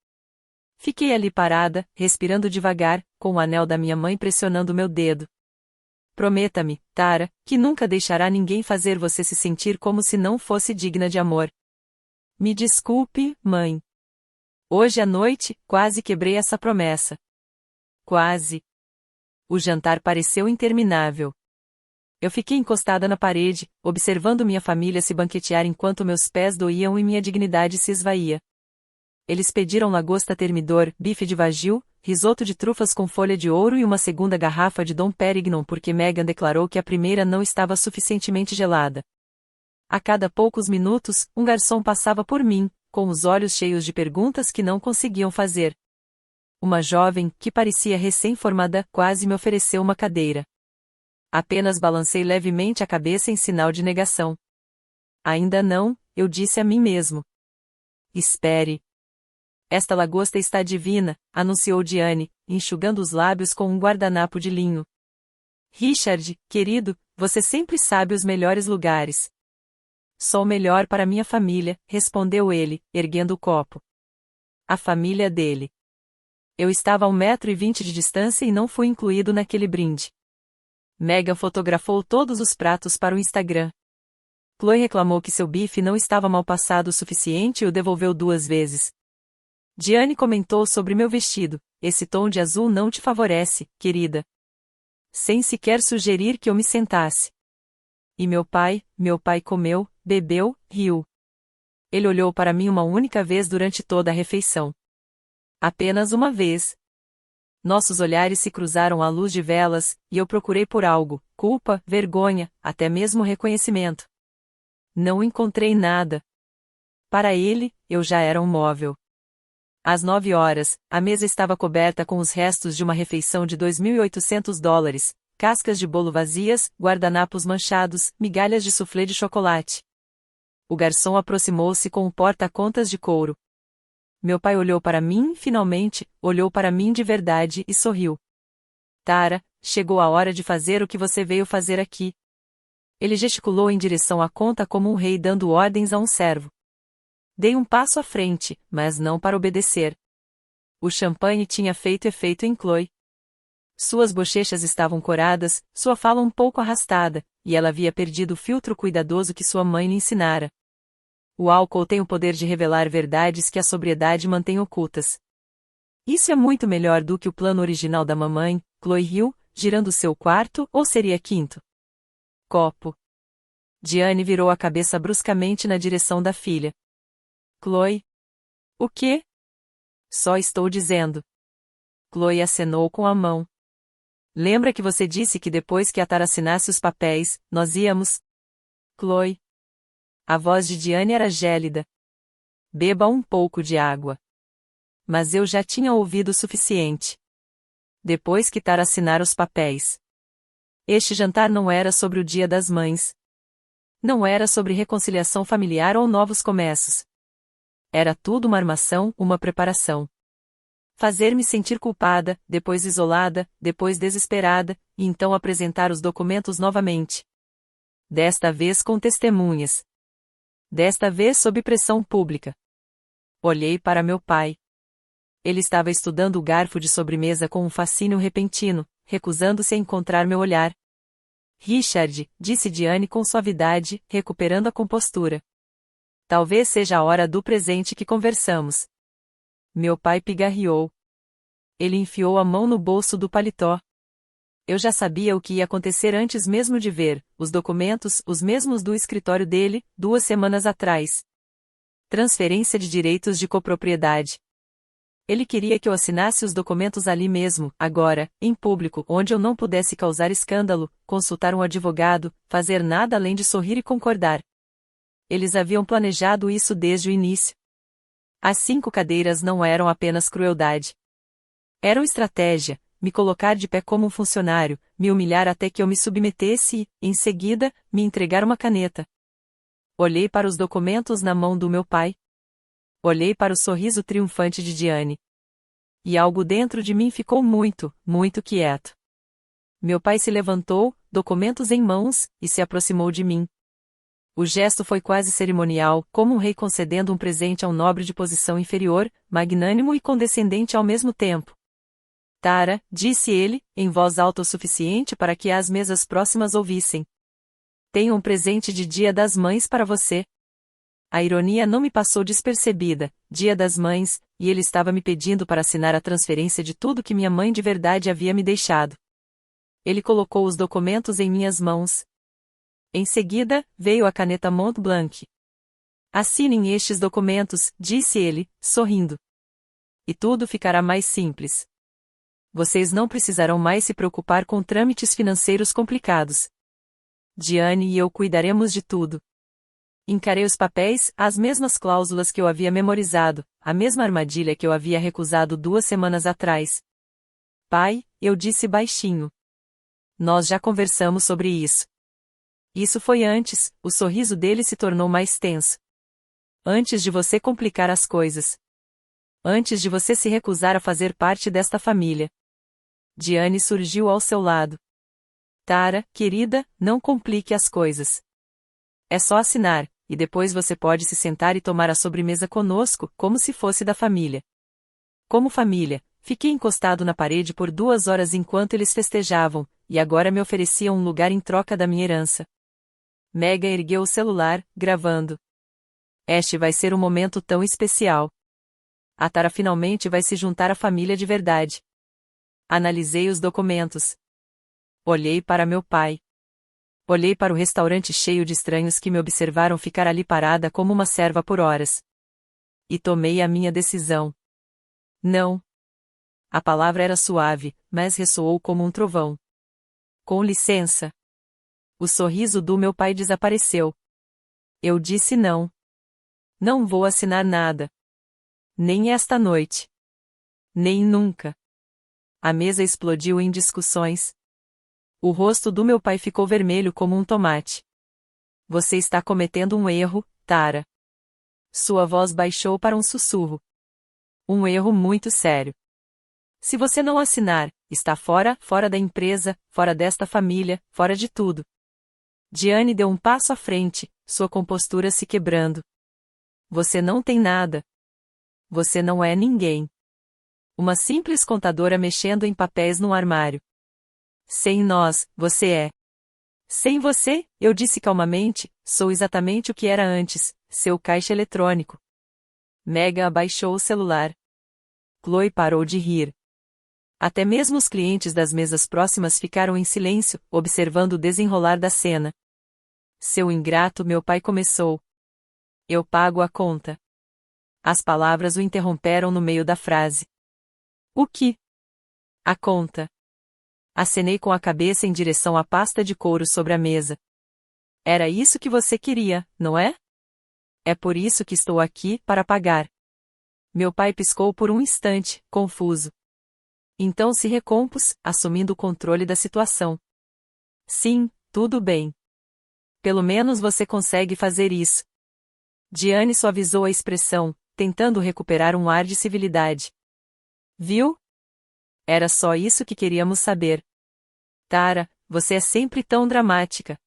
Fiquei ali parada, respirando devagar, com o anel da minha mãe pressionando meu dedo. Prometa-me, Tara, que nunca deixará ninguém fazer você se sentir como se não fosse digna de amor. Me desculpe, mãe. Hoje à noite, quase quebrei essa promessa. Quase. O jantar pareceu interminável. Eu fiquei encostada na parede, observando minha família se banquetear enquanto meus pés doíam e minha dignidade se esvaía. Eles pediram lagosta termidor, bife de vagil, risoto de trufas com folha de ouro e uma segunda garrafa de Dom Pérignon porque Megan declarou que a primeira não estava suficientemente gelada. A cada poucos minutos, um garçom passava por mim, com os olhos cheios de perguntas que não conseguiam fazer. Uma jovem, que parecia recém-formada, quase me ofereceu uma cadeira. Apenas balancei levemente a cabeça em sinal de negação. Ainda não, eu disse a mim mesmo. Espere. Esta lagosta está divina, anunciou Diane, enxugando os lábios com um guardanapo de linho. Richard, querido, você sempre sabe os melhores lugares. Sou o melhor para minha família, respondeu ele, erguendo o copo. A família dele. Eu estava a 1,20 m de distância e não fui incluído naquele brinde. Megan fotografou todos os pratos para o Instagram. Chloe reclamou que seu bife não estava mal passado o suficiente e o devolveu 2 vezes. Diane comentou sobre meu vestido. Esse tom de azul não te favorece, querida. Sem sequer sugerir que eu me sentasse. E meu pai comeu, bebeu, riu. Ele olhou para mim uma única vez durante toda a refeição. Apenas uma vez. Nossos olhares se cruzaram à luz de velas, e eu procurei por algo, culpa, vergonha, até mesmo reconhecimento. Não encontrei nada. Para ele, eu já era um móvel. Às 9 horas, a mesa estava coberta com os restos de uma refeição de $2.800, cascas de bolo vazias, guardanapos manchados, migalhas de soufflé de chocolate. O garçom aproximou-se com o porta-contas de couro. Meu pai olhou para mim, finalmente, olhou para mim de verdade e sorriu. Tara, chegou a hora de fazer o que você veio fazer aqui. Ele gesticulou em direção à conta como um rei dando ordens a um servo. Dei um passo à frente, mas não para obedecer. O champanhe tinha feito efeito em Chloe. Suas bochechas estavam coradas, sua fala um pouco arrastada, e ela havia perdido o filtro cuidadoso que sua mãe lhe ensinara. O álcool tem o poder de revelar verdades que a sobriedade mantém ocultas. Isso é muito melhor do que o plano original da mamãe, Chloe riu, girando seu quarto, ou seria quinto? Copo. Diane virou a cabeça bruscamente na direção da filha. Chloe? O quê? Só estou dizendo. Chloe acenou com a mão. Lembra que você disse que depois que a Tara assinasse os papéis, nós íamos? Chloe. A voz de Diane era gélida. Beba um pouco de água. Mas eu já tinha ouvido o suficiente. Depois que Tara assinar os papéis. Este jantar não era sobre o Dia das Mães. Não era sobre reconciliação familiar ou novos começos. Era tudo uma armação, uma preparação. Fazer-me sentir culpada, depois isolada, depois desesperada, e então apresentar os documentos novamente. Desta vez com testemunhas. Desta vez sob pressão pública. Olhei para meu pai. Ele estava estudando o garfo de sobremesa com um fascínio repentino, recusando-se a encontrar meu olhar. Richard, disse Diane com suavidade, recuperando a compostura. Talvez seja a hora do presente que conversamos. Meu pai pigarreou. Ele enfiou a mão no bolso do paletó. Eu já sabia o que ia acontecer antes mesmo de ver, os documentos, os mesmos do escritório dele, 2 semanas atrás. Transferência de direitos de copropriedade. Ele queria que eu assinasse os documentos ali mesmo, agora, em público, onde eu não pudesse causar escândalo, consultar um advogado, fazer nada além de sorrir e concordar. Eles haviam planejado isso desde o início. As 5 cadeiras não eram apenas crueldade. Eram estratégia, me colocar de pé como um funcionário, me humilhar até que eu me submetesse e, em seguida, me entregar uma caneta. Olhei para os documentos na mão do meu pai. Olhei para o sorriso triunfante de Diane. E algo dentro de mim ficou muito, muito quieto. Meu pai se levantou, documentos em mãos, e se aproximou de mim. O gesto foi quase cerimonial, como um rei concedendo um presente a um nobre de posição inferior, magnânimo e condescendente ao mesmo tempo. Tara, disse ele, em voz alta o suficiente para que as mesas próximas ouvissem. Tenho um presente de Dia das Mães para você. A ironia não me passou despercebida, Dia das Mães, e ele estava me pedindo para assinar a transferência de tudo que minha mãe de verdade havia me deixado. Ele colocou os documentos em minhas mãos. Em seguida, veio a caneta Mont Blanc. Assinem estes documentos, disse ele, sorrindo. E tudo ficará mais simples. Vocês não precisarão mais se preocupar com trâmites financeiros complicados. Diane e eu cuidaremos de tudo. Encarei os papéis, as mesmas cláusulas que eu havia memorizado, a mesma armadilha que eu havia recusado 2 semanas atrás. Pai, eu disse baixinho. Nós já conversamos sobre isso. Isso foi antes, o sorriso dele se tornou mais tenso. Antes de você complicar as coisas. Antes de você se recusar a fazer parte desta família. Diane surgiu ao seu lado. Tara, querida, não complique as coisas. É só assinar, e depois você pode se sentar e tomar a sobremesa conosco, como se fosse da família. Como família, fiquei encostado na parede por 2 horas enquanto eles festejavam, e agora me ofereciam um lugar em troca da minha herança. Megan ergueu o celular, gravando. Este vai ser um momento tão especial. A Tara finalmente vai se juntar à família de verdade. Analisei os documentos. Olhei para meu pai. Olhei para o restaurante cheio de estranhos que me observaram ficar ali parada como uma serva por horas. E tomei a minha decisão. Não. A palavra era suave, mas ressoou como um trovão. Com licença. O sorriso do meu pai desapareceu. Eu disse não. Não vou assinar nada. Nem esta noite. Nem nunca. A mesa explodiu em discussões. O rosto do meu pai ficou vermelho como um tomate. Você está cometendo um erro, Tara. Sua voz baixou para um sussurro. Um erro muito sério. Se você não assinar, está fora da empresa, fora desta família, fora de tudo. Diane deu um passo à frente, sua compostura se quebrando. Você não tem nada. Você não é ninguém. Uma simples contadora mexendo em papéis num armário. Sem nós, você é. Sem você, eu disse calmamente, sou exatamente o que era antes, seu caixa eletrônico. Megan abaixou o celular. Chloe parou de rir. Até mesmo os clientes das mesas próximas ficaram em silêncio, observando o desenrolar da cena. Seu ingrato, meu pai começou. Eu pago a conta. As palavras o interromperam no meio da frase. O que? A conta. Acenei com a cabeça em direção à pasta de couro sobre a mesa. Era isso que você queria, não é? É por isso que estou aqui, para pagar. Meu pai piscou por um instante, confuso. Então se recompôs, assumindo o controle da situação. Sim, tudo bem. Pelo menos você consegue fazer isso. Diane suavizou a expressão, tentando recuperar um ar de civilidade. Viu? Era só isso que queríamos saber. Tara, você é sempre tão dramática.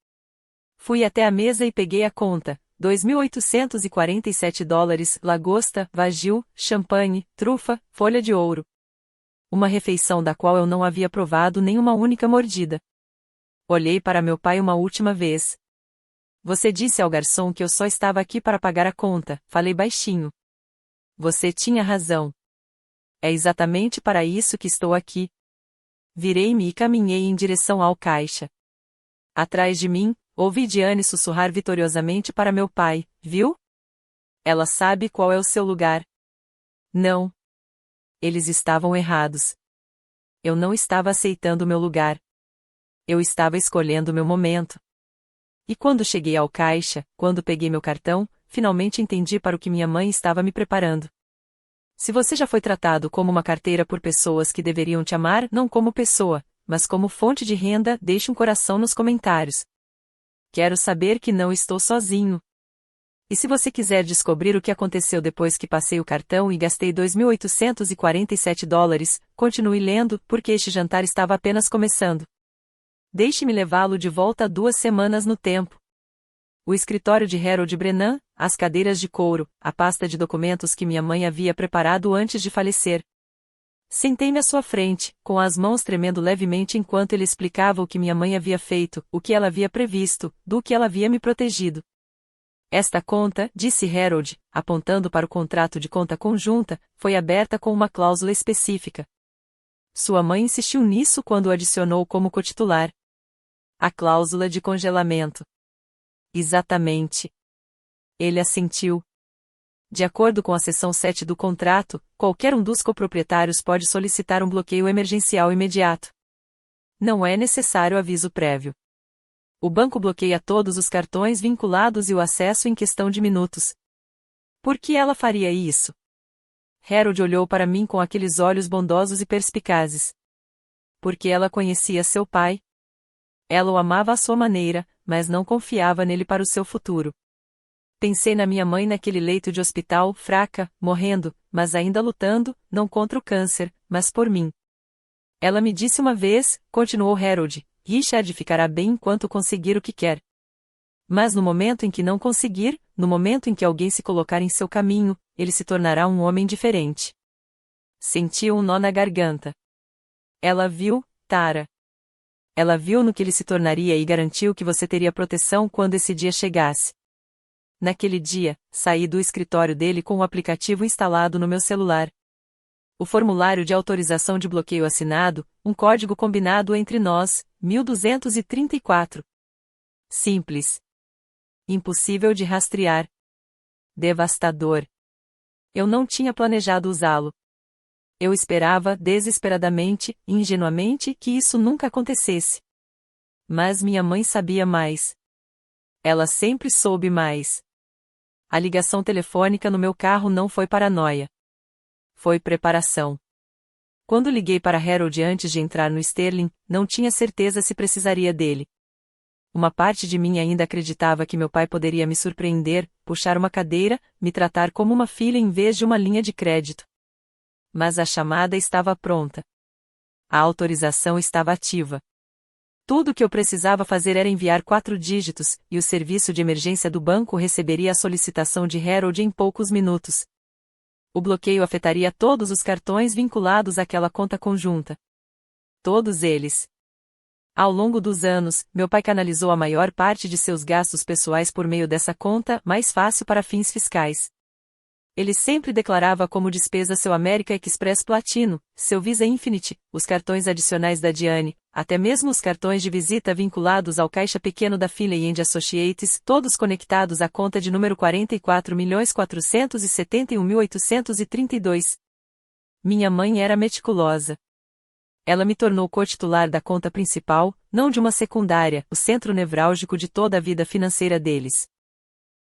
Fui até a mesa e peguei a conta. $2.847, lagosta, wagyu, champanhe, trufa, folha de ouro. Uma refeição da qual eu não havia provado nem uma única mordida. Olhei para meu pai uma última vez. Você disse ao garçom que eu só estava aqui para pagar a conta, falei baixinho. Você tinha razão. É exatamente para isso que estou aqui. Virei-me e caminhei em direção ao caixa. Atrás de mim, ouvi Diane sussurrar vitoriosamente para meu pai, viu? Ela sabe qual é o seu lugar. Não. Eles estavam errados. Eu não estava aceitando meu lugar. Eu estava escolhendo meu momento. E quando cheguei ao caixa, quando peguei meu cartão, finalmente entendi para o que minha mãe estava me preparando. Se você já foi tratado como uma carteira por pessoas que deveriam te amar não como pessoa, mas como fonte de renda, deixe um coração nos comentários. Quero saber que não estou sozinho. E se você quiser descobrir o que aconteceu depois que passei o cartão e gastei $2.847, continue lendo, porque este jantar estava apenas começando. Deixe-me levá-lo de volta 2 semanas no tempo. O escritório de Harold Brennan, as cadeiras de couro, a pasta de documentos que minha mãe havia preparado antes de falecer. Sentei-me à sua frente, com as mãos tremendo levemente enquanto ele explicava o que minha mãe havia feito, o que ela havia previsto, do que ela havia me protegido. Esta conta, disse Harold, apontando para o contrato de conta conjunta, foi aberta com uma cláusula específica. Sua mãe insistiu nisso quando o adicionou como cotitular. A cláusula de congelamento. Exatamente. Ele assentiu. De acordo com a seção 7 do contrato, qualquer um dos coproprietários pode solicitar um bloqueio emergencial imediato. Não é necessário aviso prévio. O banco bloqueia todos os cartões vinculados e o acesso em questão de minutos. Por que ela faria isso? Harold olhou para mim com aqueles olhos bondosos e perspicazes. Porque ela conhecia seu pai. Ela o amava à sua maneira, mas não confiava nele para o seu futuro. Pensei na minha mãe naquele leito de hospital, fraca, morrendo, mas ainda lutando, não contra o câncer, mas por mim. Ela me disse uma vez, continuou Harold, Richard ficará bem enquanto conseguir o que quer. Mas no momento em que não conseguir, no momento em que alguém se colocar em seu caminho, ele se tornará um homem diferente. Senti um nó na garganta. Ela viu, Tara. Ela viu no que ele se tornaria e garantiu que você teria proteção quando esse dia chegasse. Naquele dia, saí do escritório dele com o aplicativo instalado no meu celular. O formulário de autorização de bloqueio assinado, um código combinado entre nós, 1234. Simples. Impossível de rastrear. Devastador. Eu não tinha planejado usá-lo. Eu esperava, desesperadamente, ingenuamente, que isso nunca acontecesse. Mas minha mãe sabia mais. Ela sempre soube mais. A ligação telefônica no meu carro não foi paranoia. Foi preparação. Quando liguei para Harold antes de entrar no Sterling, não tinha certeza se precisaria dele. Uma parte de mim ainda acreditava que meu pai poderia me surpreender, puxar uma cadeira, me tratar como uma filha em vez de uma linha de crédito. Mas a chamada estava pronta. A autorização estava ativa. Tudo o que eu precisava fazer era enviar 4 dígitos, e o serviço de emergência do banco receberia a solicitação de Harold em poucos minutos. O bloqueio afetaria todos os cartões vinculados àquela conta conjunta. Todos eles. Ao longo dos anos, meu pai canalizou a maior parte de seus gastos pessoais por meio dessa conta, mais fácil para fins fiscais. Ele sempre declarava como despesa seu American Express Platino, seu Visa Infinite, os cartões adicionais da Diane, até mesmo os cartões de visita vinculados ao caixa pequeno da Finley & Associates, todos conectados à conta de número 44.471.832. Minha mãe era meticulosa. Ela me tornou co-titular da conta principal, não de uma secundária, o centro nevrálgico de toda a vida financeira deles.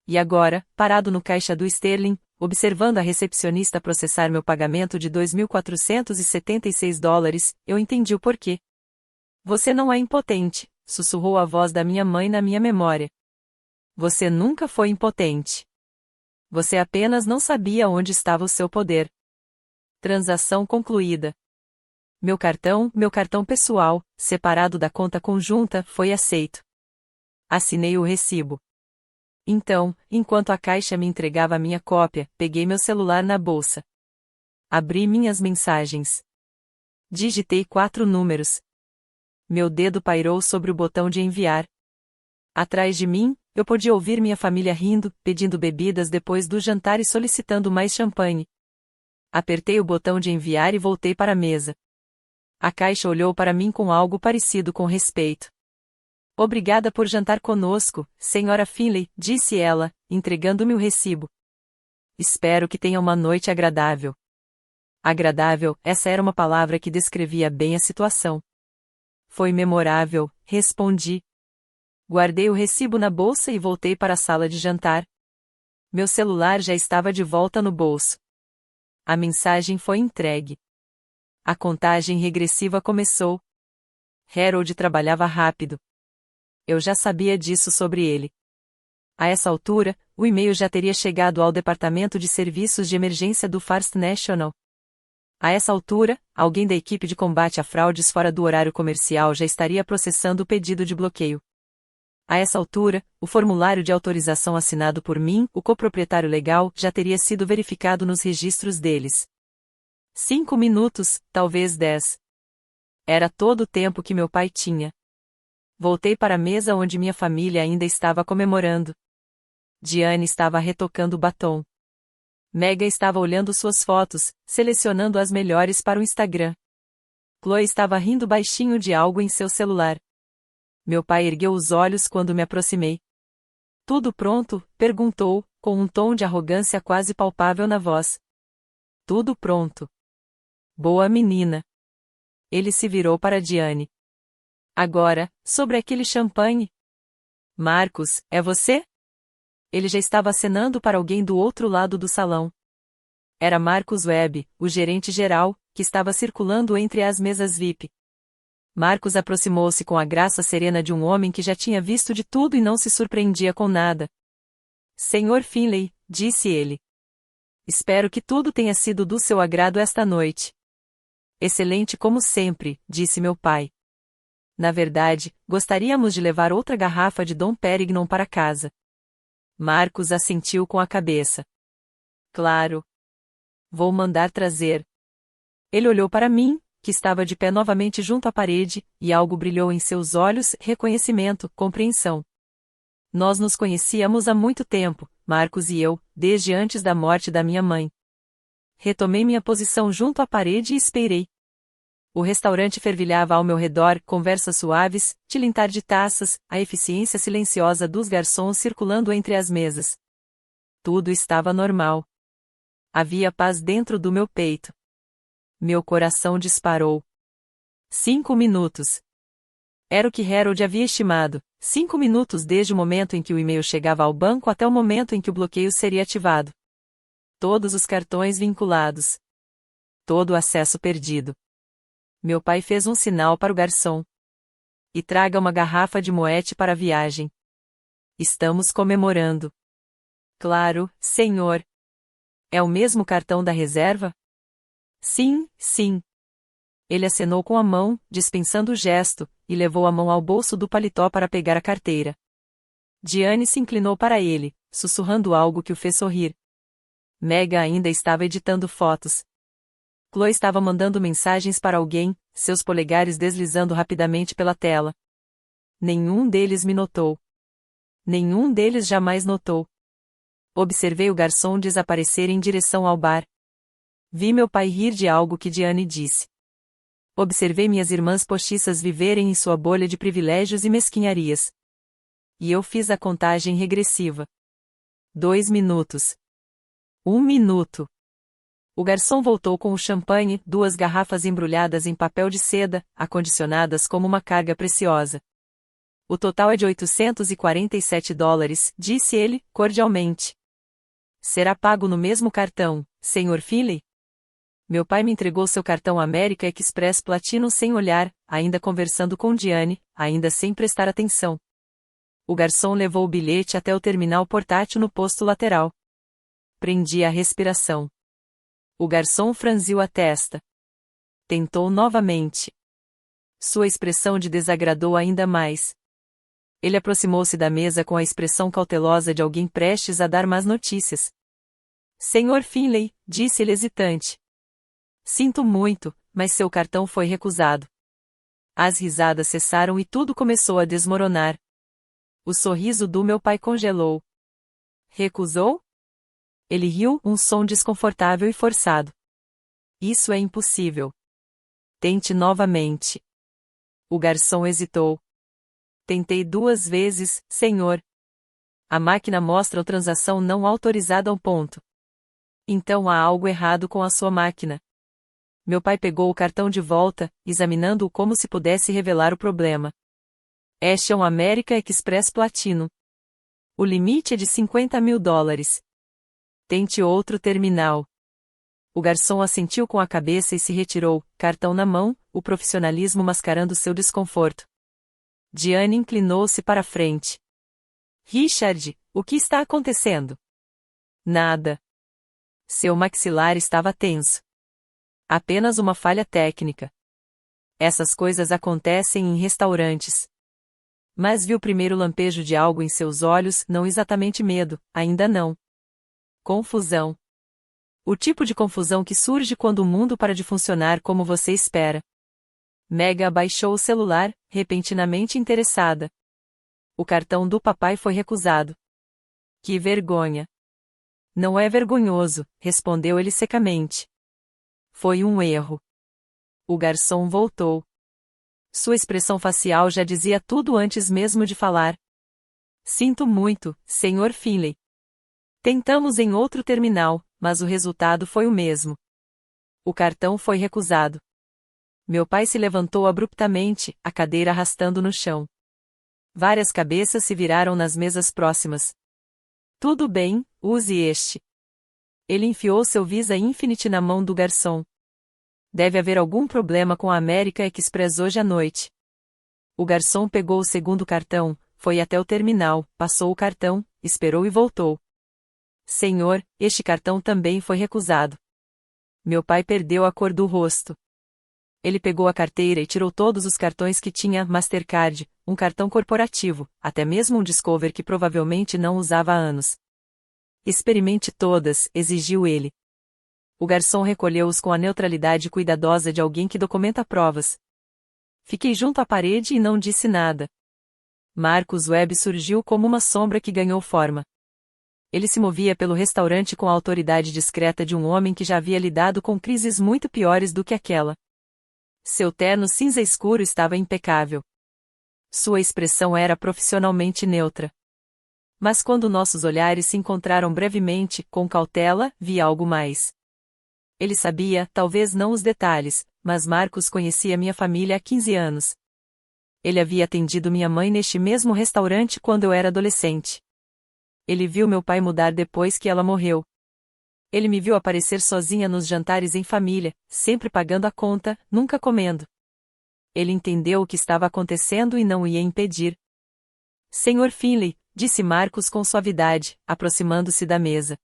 E agora, parado no caixa do Sterling, observando a recepcionista processar meu pagamento de $2.476, eu entendi o porquê. Você não é impotente, sussurrou a voz da minha mãe na minha memória. Você nunca foi impotente. Você apenas não sabia onde estava o seu poder. Transação concluída. Meu cartão pessoal, separado da conta conjunta, foi aceito. Assinei o recibo. Então, enquanto a caixa me entregava a minha cópia, peguei meu celular na bolsa. Abri minhas mensagens. Digitei 4 números. Meu dedo pairou sobre o botão de enviar. Atrás de mim, eu podia ouvir minha família rindo, pedindo bebidas depois do jantar e solicitando mais champanhe. Apertei o botão de enviar e voltei para a mesa. A caixa olhou para mim com algo parecido com respeito. Obrigada por jantar conosco, Sra. Finley, disse ela, entregando-me o recibo. Espero que tenha uma noite agradável. Agradável, essa era uma palavra que descrevia bem a situação. Foi memorável, respondi. Guardei o recibo na bolsa e voltei para a sala de jantar. Meu celular já estava de volta no bolso. A mensagem foi entregue. A contagem regressiva começou. Harold trabalhava rápido. Eu já sabia disso sobre ele. A essa altura, o e-mail já teria chegado ao Departamento de Serviços de Emergência do First National. A essa altura, alguém da equipe de combate a fraudes fora do horário comercial já estaria processando o pedido de bloqueio. A essa altura, o formulário de autorização assinado por mim, o coproprietário legal, já teria sido verificado nos registros deles. 5 minutos, talvez 10. Era todo o tempo que meu pai tinha. Voltei para a mesa onde minha família ainda estava comemorando. Diane estava retocando o batom. Megan estava olhando suas fotos, selecionando as melhores para o Instagram. Chloe estava rindo baixinho de algo em seu celular. Meu pai ergueu os olhos quando me aproximei. Tudo pronto? Perguntou, com um tom de arrogância quase palpável na voz. Tudo pronto. Boa menina. Ele se virou para Diane. Agora, sobre aquele champanhe. Marcos, é você? Ele já estava acenando para alguém do outro lado do salão. Era Marcus Webb, o gerente geral, que estava circulando entre as mesas VIP. Marcos aproximou-se com a graça serena de um homem que já tinha visto de tudo e não se surpreendia com nada. Senhor Finlay, disse ele. Espero que tudo tenha sido do seu agrado esta noite. Excelente como sempre, disse meu pai. Na verdade, gostaríamos de levar outra garrafa de Dom Perignon para casa. Marcos assentiu com a cabeça. Claro. Vou mandar trazer. Ele olhou para mim, que estava de pé novamente junto à parede, e algo brilhou em seus olhos, reconhecimento, compreensão. Nós nos conhecíamos há muito tempo, Marcos e eu, desde antes da morte da minha mãe. Retomei minha posição junto à parede e esperei. O restaurante fervilhava ao meu redor, conversas suaves, tilintar de taças, a eficiência silenciosa dos garçons circulando entre as mesas. Tudo estava normal. Havia paz dentro do meu peito. Meu coração disparou. 5 minutos. Era o que Harold havia estimado, 5 minutos desde o momento em que o e-mail chegava ao banco até o momento em que o bloqueio seria ativado. Todos os cartões vinculados. Todo o acesso perdido. Meu pai fez um sinal para o garçom. E traga uma garrafa de moete para a viagem. Estamos comemorando. Claro, senhor. É o mesmo cartão da reserva? Sim, sim. Ele acenou com a mão, dispensando o gesto, e levou a mão ao bolso do paletó para pegar a carteira. Diane se inclinou para ele, sussurrando algo que o fez sorrir. Mega ainda estava editando fotos. Chloe estava mandando mensagens para alguém, seus polegares deslizando rapidamente pela tela. Nenhum deles me notou. Nenhum deles jamais notou. Observei o garçom desaparecer em direção ao bar. Vi meu pai rir de algo que Diane disse. Observei minhas irmãs postiças viverem em sua bolha de privilégios e mesquinharias. E eu fiz a contagem regressiva. 2 minutos. 1 minuto. O garçom voltou com o champanhe, 2 garrafas embrulhadas em papel de seda, acondicionadas como uma carga preciosa. O total é de $847, disse ele, cordialmente. Será pago no mesmo cartão, Sr. Finlay? Meu pai me entregou seu cartão American Express Platinum sem olhar, ainda conversando com Diane, ainda sem prestar atenção. O garçom levou o bilhete até o terminal portátil no posto lateral. Prendi a respiração. O garçom franziu a testa. Tentou novamente. Sua expressão de desagradou ainda mais. Ele aproximou-se da mesa com a expressão cautelosa de alguém prestes a dar más notícias. Senhor Finlay, disse ele hesitante. Sinto muito, mas seu cartão foi recusado. As risadas cessaram e tudo começou a desmoronar. O sorriso do meu pai congelou. Recusou? Ele riu, um som desconfortável e forçado. Isso é impossível. Tente novamente. O garçom hesitou. Tentei 2 vezes, senhor. A máquina mostra a transação não autorizada ao ponto. Então há algo errado com a sua máquina. Meu pai pegou o cartão de volta, examinando-o como se pudesse revelar o problema. Este é um American Express Platinum. O limite é de $50.000. Tente outro terminal. O garçom assentiu com a cabeça e se retirou, cartão na mão, o profissionalismo mascarando seu desconforto. Diane inclinou-se para a frente. Richard, o que está acontecendo? Nada. Seu maxilar estava tenso. Apenas uma falha técnica. Essas coisas acontecem em restaurantes. Mas vi o primeiro lampejo de algo em seus olhos, não exatamente medo, ainda não. Confusão. O tipo de confusão que surge quando o mundo para de funcionar como você espera. Mega abaixou o celular, repentinamente interessada. O cartão do papai foi recusado. Que vergonha. Não é vergonhoso, respondeu ele secamente. Foi um erro. O garçom voltou. Sua expressão facial já dizia tudo antes mesmo de falar. Sinto muito, Sr. Finlay. Tentamos em outro terminal, mas o resultado foi o mesmo. O cartão foi recusado. Meu pai se levantou abruptamente, a cadeira arrastando no chão. Várias cabeças se viraram nas mesas próximas. Tudo bem, use este. Ele enfiou seu Visa Infinite na mão do garçom. Deve haver algum problema com a American Express hoje à noite. O garçom pegou o segundo cartão, foi até o terminal, passou o cartão, esperou e voltou. Senhor, este cartão também foi recusado. Meu pai perdeu a cor do rosto. Ele pegou a carteira e tirou todos os cartões que tinha Mastercard, um cartão corporativo, até mesmo um Discover que provavelmente não usava há anos. Experimente todas, exigiu ele. O garçom recolheu-os com a neutralidade cuidadosa de alguém que documenta provas. Fiquei junto à parede e não disse nada. Marcus Webb surgiu como uma sombra que ganhou forma. Ele se movia pelo restaurante com a autoridade discreta de um homem que já havia lidado com crises muito piores do que aquela. Seu terno cinza escuro estava impecável. Sua expressão era profissionalmente neutra. Mas quando nossos olhares se encontraram brevemente, com cautela, vi algo mais. Ele sabia, talvez não os detalhes, mas Marcus conhecia minha família há 15 anos. Ele havia atendido minha mãe neste mesmo restaurante quando eu era adolescente. Ele viu meu pai mudar depois que ela morreu. Ele me viu aparecer sozinha nos jantares em família, sempre pagando a conta, nunca comendo. Ele entendeu o que estava acontecendo e não ia impedir. Senhor Finley, disse Marcus com suavidade, aproximando-se da mesa.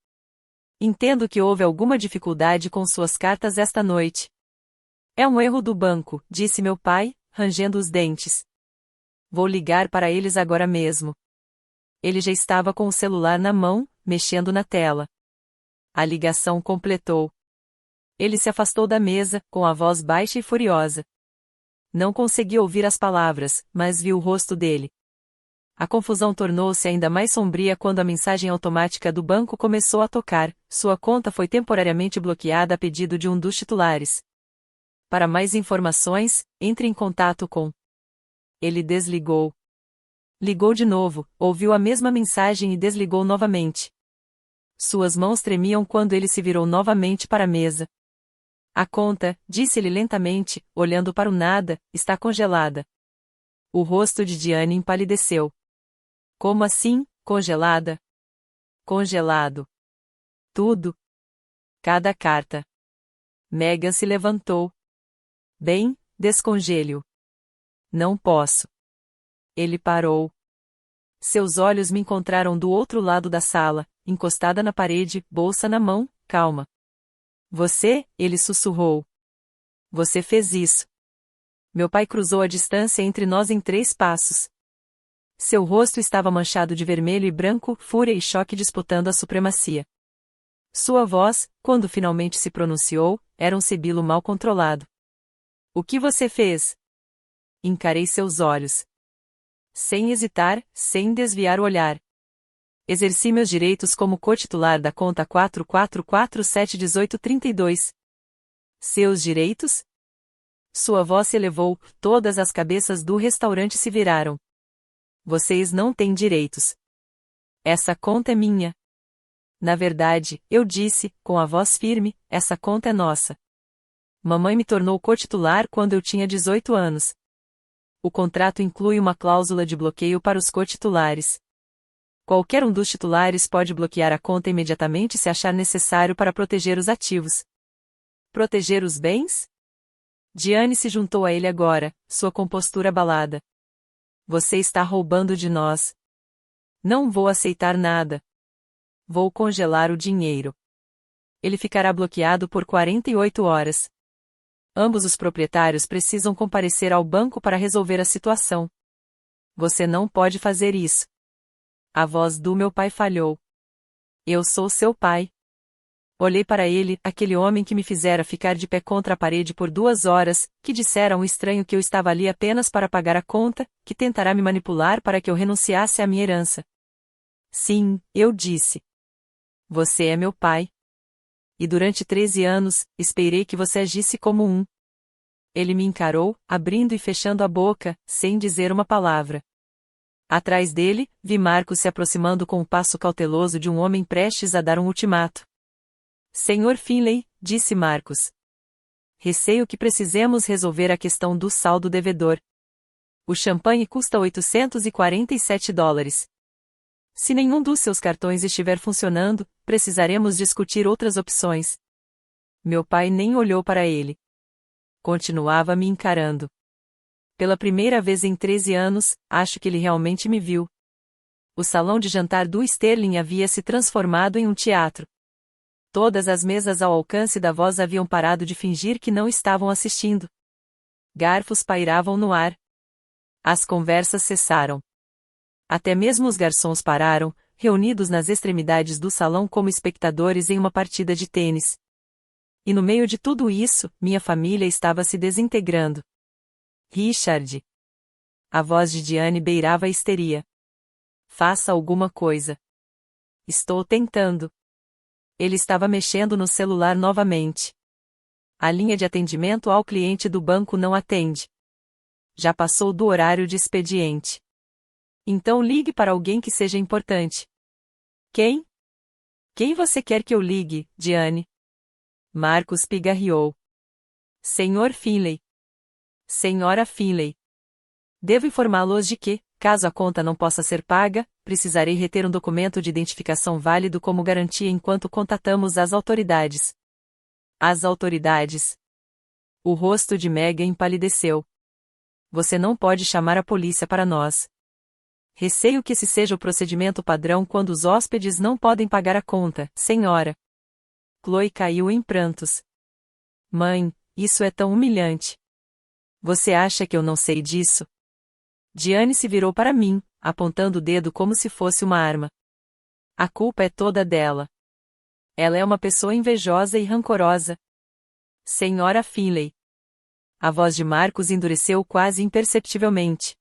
Entendo que houve alguma dificuldade com suas cartas esta noite. É um erro do banco, disse meu pai, rangendo os dentes. Vou ligar para eles agora mesmo. Ele já estava com o celular na mão, mexendo na tela. A ligação completou. Ele se afastou da mesa, com a voz baixa e furiosa. Não consegui ouvir as palavras, mas vi o rosto dele. A confusão tornou-se ainda mais sombria quando a mensagem automática do banco começou a tocar. Sua conta foi temporariamente bloqueada a pedido de um dos titulares. Para mais informações, entre em contato com. Ele desligou. Ligou de novo, ouviu a mesma mensagem e desligou novamente. Suas mãos tremiam quando ele se virou novamente para a mesa. A conta, disse-ele lentamente, olhando para o nada, está congelada. O rosto de Diane empalideceu. Como assim, congelada? Congelado. Tudo. Cada carta. Megan se levantou. Bem, descongele-o. Não posso. Ele parou. Seus olhos me encontraram do outro lado da sala, encostada na parede, bolsa na mão, calma. Você, ele sussurrou. Você fez isso. Meu pai cruzou a distância entre nós em 3 passos. Seu rosto estava manchado de vermelho e branco, fúria e choque disputando a supremacia. Sua voz, quando finalmente se pronunciou, era um sibilo mal controlado. O que você fez? Encarei seus olhos. Sem hesitar, sem desviar o olhar. Exerci meus direitos como co-titular da conta 44471832. Seus direitos? Sua voz se elevou, todas as cabeças do restaurante se viraram. Vocês não têm direitos. Essa conta é minha. Na verdade, eu disse, com a voz firme, essa conta é nossa. Mamãe me tornou co-titular quando eu tinha 18 anos. O contrato inclui uma cláusula de bloqueio para os co-titulares. Qualquer um dos titulares pode bloquear a conta imediatamente se achar necessário para proteger os ativos. Proteger os bens? Diane se juntou a ele agora, sua compostura abalada. Você está roubando de nós. Não vou aceitar nada. Vou congelar o dinheiro. Ele ficará bloqueado por 48 horas. Ambos os proprietários precisam comparecer ao banco para resolver a situação. Você não pode fazer isso. A voz do meu pai falhou. Eu sou seu pai. Olhei para ele, aquele homem que me fizera ficar de pé contra a parede por 2 horas, que dissera a um estranho que eu estava ali apenas para pagar a conta, que tentará me manipular para que eu renunciasse à minha herança. Sim, eu disse. Você é meu pai. E durante 13 anos, esperei que você agisse como um. Ele me encarou, abrindo e fechando a boca, sem dizer uma palavra. Atrás dele, vi Marcos se aproximando com o passo cauteloso de um homem prestes a dar um ultimato. Senhor Finley, disse Marcos. Receio que precisemos resolver a questão do saldo devedor. O champanhe custa $847. Se nenhum dos seus cartões estiver funcionando, precisaremos discutir outras opções. Meu pai nem olhou para ele. Continuava me encarando. Pela primeira vez em 13 anos, acho que ele realmente me viu. O salão de jantar do Sterling havia se transformado em um teatro. Todas as mesas ao alcance da voz haviam parado de fingir que não estavam assistindo. Garfos pairavam no ar. As conversas cessaram. Até mesmo os garçons pararam, reunidos nas extremidades do salão como espectadores em uma partida de tênis. E no meio de tudo isso, minha família estava se desintegrando. Richard. A voz de Diane beirava a histeria. Faça alguma coisa. Estou tentando. Ele estava mexendo no celular novamente. A linha de atendimento ao cliente do banco não atende. Já passou do horário de expediente. Então ligue para alguém que seja importante. Quem? Quem você quer que eu ligue, Diane? Marcos pigarreou. Senhor Finlay. Senhora Finlay. Devo informá-los de que, caso a conta não possa ser paga, precisarei reter um documento de identificação válido como garantia enquanto contatamos as autoridades. As autoridades. O rosto de Megan empalideceu. Você não pode chamar a polícia para nós. Receio que esse seja o procedimento padrão quando os hóspedes não podem pagar a conta, senhora. Chloe caiu em prantos. Mãe, isso é tão humilhante. Você acha que eu não sei disso? Diane se virou para mim, apontando o dedo como se fosse uma arma. A culpa é toda dela. Ela é uma pessoa invejosa e rancorosa. Senhora Finlay. A voz de Marcos endureceu quase imperceptivelmente.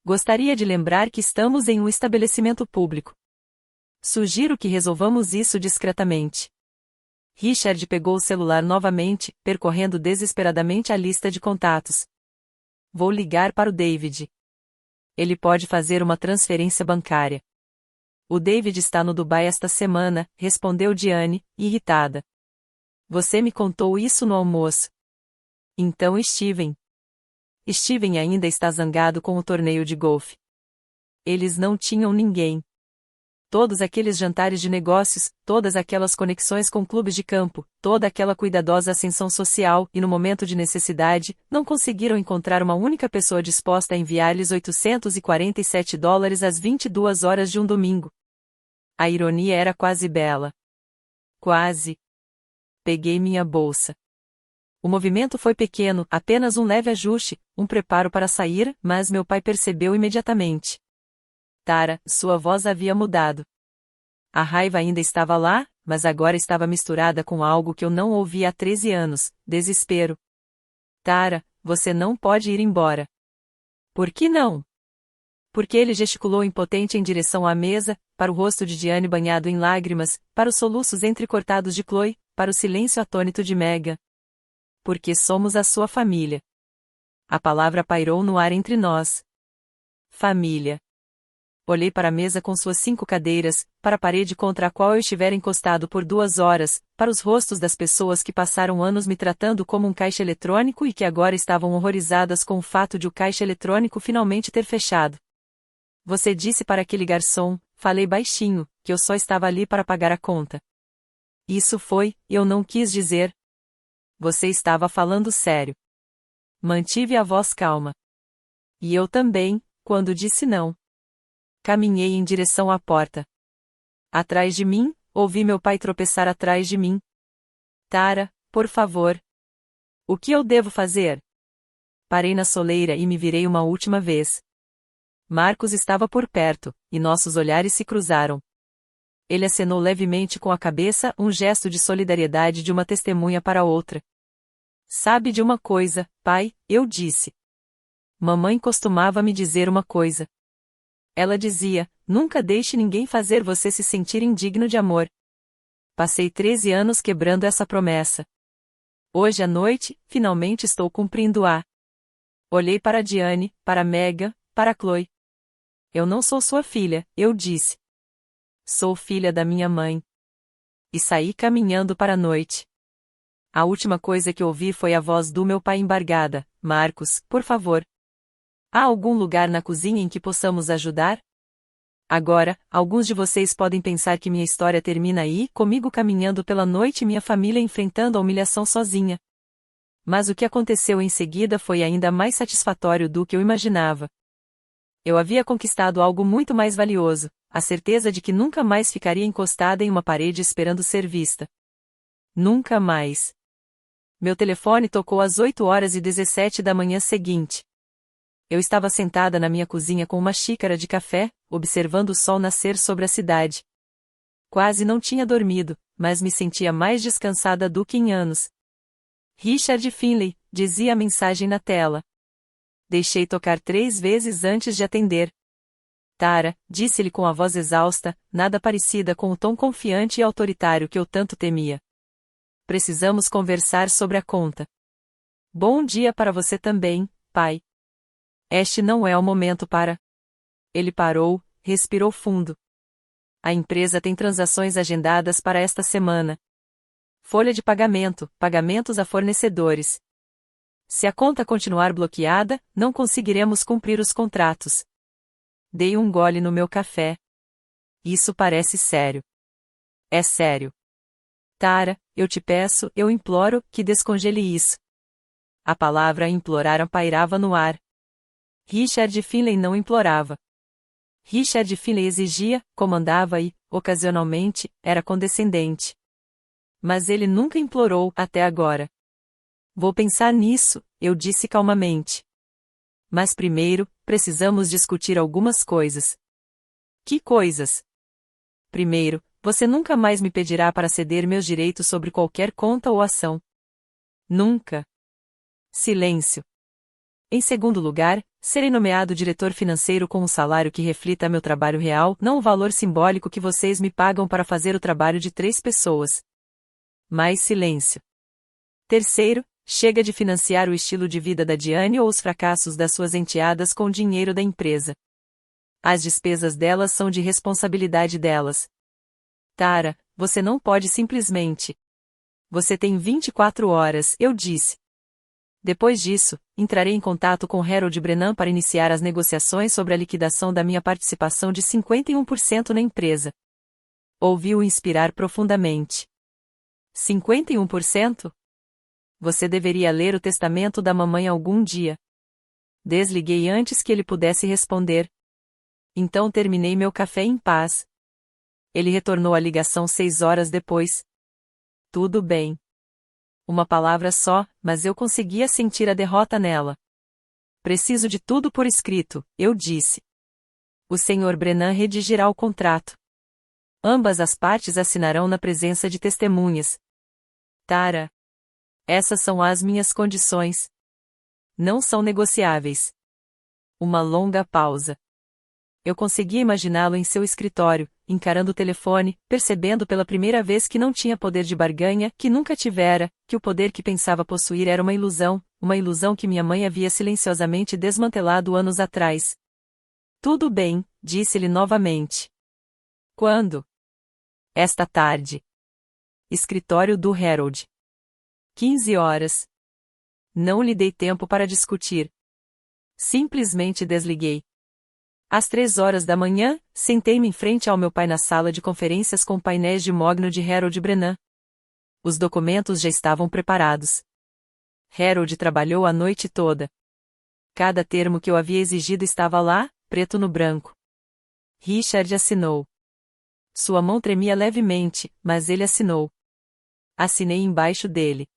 Gostaria de lembrar que estamos em um estabelecimento público. Sugiro que resolvamos isso discretamente. Richard pegou o celular novamente, percorrendo desesperadamente a lista de contatos. Vou ligar para o David. Ele pode fazer uma transferência bancária. O David está no Dubai esta semana, respondeu Diane, irritada. Você me contou isso no almoço. Então Steven. Steven ainda está zangado com o torneio de golfe. Eles não tinham ninguém. Todos aqueles jantares de negócios, todas aquelas conexões com clubes de campo, toda aquela cuidadosa ascensão social e no momento de necessidade, não conseguiram encontrar uma única pessoa disposta a enviar-lhes $847 às 22 horas de um domingo. A ironia era quase bela. Quase. Peguei minha bolsa. O movimento foi pequeno, apenas um leve ajuste, um preparo para sair, mas meu pai percebeu imediatamente. Tara, sua voz havia mudado. A raiva ainda estava lá, mas agora estava misturada com algo que eu não ouvia há 13 anos, desespero. Tara, você não pode ir embora. Por que não? Porque ele gesticulou impotente em direção à mesa, para o rosto de Diane banhado em lágrimas, para os soluços entrecortados de Chloe, para o silêncio atônito de Megan. Porque somos a sua família. A palavra pairou no ar entre nós. Família. Olhei para a mesa com suas 5 cadeiras, para a parede contra a qual eu estivera encostado por 2 horas, para os rostos das pessoas que passaram anos me tratando como um caixa eletrônico e que agora estavam horrorizadas com o fato de o caixa eletrônico finalmente ter fechado. Você disse para aquele garçom, falei baixinho, que eu só estava ali para pagar a conta. Isso foi, eu não quis dizer. Você estava falando sério. Mantive a voz calma. E eu também, quando disse não. Caminhei em direção à porta. Atrás de mim, ouvi meu pai tropeçar atrás de mim. Tara, por favor. O que eu devo fazer? Parei na soleira e me virei uma última vez. Marcos estava por perto, e nossos olhares se cruzaram. Ele acenou levemente com a cabeça, um gesto de solidariedade de uma testemunha para outra. Sabe de uma coisa, pai, eu disse. Mamãe costumava me dizer uma coisa. Ela dizia, nunca deixe ninguém fazer você se sentir indigno de amor. Passei 13 anos quebrando essa promessa. Hoje à noite, finalmente estou cumprindo-a. Olhei para Diane, para Megan, para Chloe. Eu não sou sua filha, eu disse. Sou filha da minha mãe. E saí caminhando para a noite. A última coisa que ouvi foi a voz do meu pai embargada, Marcos, por favor. Há algum lugar na cozinha em que possamos ajudar? Agora, alguns de vocês podem pensar que minha história termina aí, comigo caminhando pela noite e minha família enfrentando a humilhação sozinha. Mas o que aconteceu em seguida foi ainda mais satisfatório do que eu imaginava. Eu havia conquistado algo muito mais valioso, a certeza de que nunca mais ficaria encostada em uma parede esperando ser vista. Nunca mais. Meu telefone tocou às 8h17 da manhã seguinte. Eu estava sentada na minha cozinha com uma xícara de café, observando o sol nascer sobre a cidade. Quase não tinha dormido, mas me sentia mais descansada do que em anos. Richard Finlay, dizia a mensagem na tela. Deixei tocar 3 vezes antes de atender. Tara, disse-lhe com a voz exausta, nada parecida com o tom confiante e autoritário que eu tanto temia. Precisamos conversar sobre a conta. Bom dia para você também, pai. Este não é o momento para... Ele parou, respirou fundo. A empresa tem transações agendadas para esta semana. Folha de pagamento, pagamentos a fornecedores. Se a conta continuar bloqueada, não conseguiremos cumprir os contratos. Dei um gole no meu café. Isso parece sério. É sério. Tara, eu te peço, eu imploro, que descongele isso. A palavra implorar pairava no ar. Richard Finlay não implorava. Richard Finlay exigia, comandava e, ocasionalmente, era condescendente. Mas ele nunca implorou, até agora. Vou pensar nisso, eu disse calmamente. Mas primeiro, precisamos discutir algumas coisas. Que coisas? Primeiro, você nunca mais me pedirá para ceder meus direitos sobre qualquer conta ou ação. Nunca. Silêncio. Em segundo lugar, serei nomeado diretor financeiro com um salário que reflita meu trabalho real, não o valor simbólico que vocês me pagam para fazer o trabalho de 3 pessoas. Mais silêncio. Terceiro, chega de financiar o estilo de vida da Diane ou os fracassos das suas enteadas com o dinheiro da empresa. As despesas delas são de responsabilidade delas. Tara, você não pode simplesmente. Você tem 24 horas, eu disse. Depois disso, entrarei em contato com Harold Brennan para iniciar as negociações sobre a liquidação da minha participação de 51% na empresa. Ouviu inspirar profundamente. 51%? Você deveria ler o testamento da mamãe algum dia. Desliguei antes que ele pudesse responder. Então terminei meu café em paz. Ele retornou a ligação 6 horas depois. Tudo bem. Uma palavra só, mas eu conseguia sentir a derrota nela. Preciso de tudo por escrito, eu disse. O Sr. Brennan redigirá o contrato. Ambas as partes assinarão na presença de testemunhas. Tara. Essas são as minhas condições. Não são negociáveis. Uma longa pausa. Eu conseguia imaginá-lo em seu escritório, encarando o telefone, percebendo pela primeira vez que não tinha poder de barganha, que nunca tivera, que o poder que pensava possuir era uma ilusão que minha mãe havia silenciosamente desmantelado anos atrás. Tudo bem, disse-lhe novamente. Quando? Esta tarde. Escritório do Harold. 15 horas. Não lhe dei tempo para discutir. Simplesmente desliguei. Às 3 horas da manhã, sentei-me em frente ao meu pai na sala de conferências com painéis de mogno de Harold Brennan. Os documentos já estavam preparados. Harold trabalhou a noite toda. Cada termo que eu havia exigido estava lá, preto no branco. Richard assinou. Sua mão tremia levemente, mas ele assinou. Assinei embaixo dele.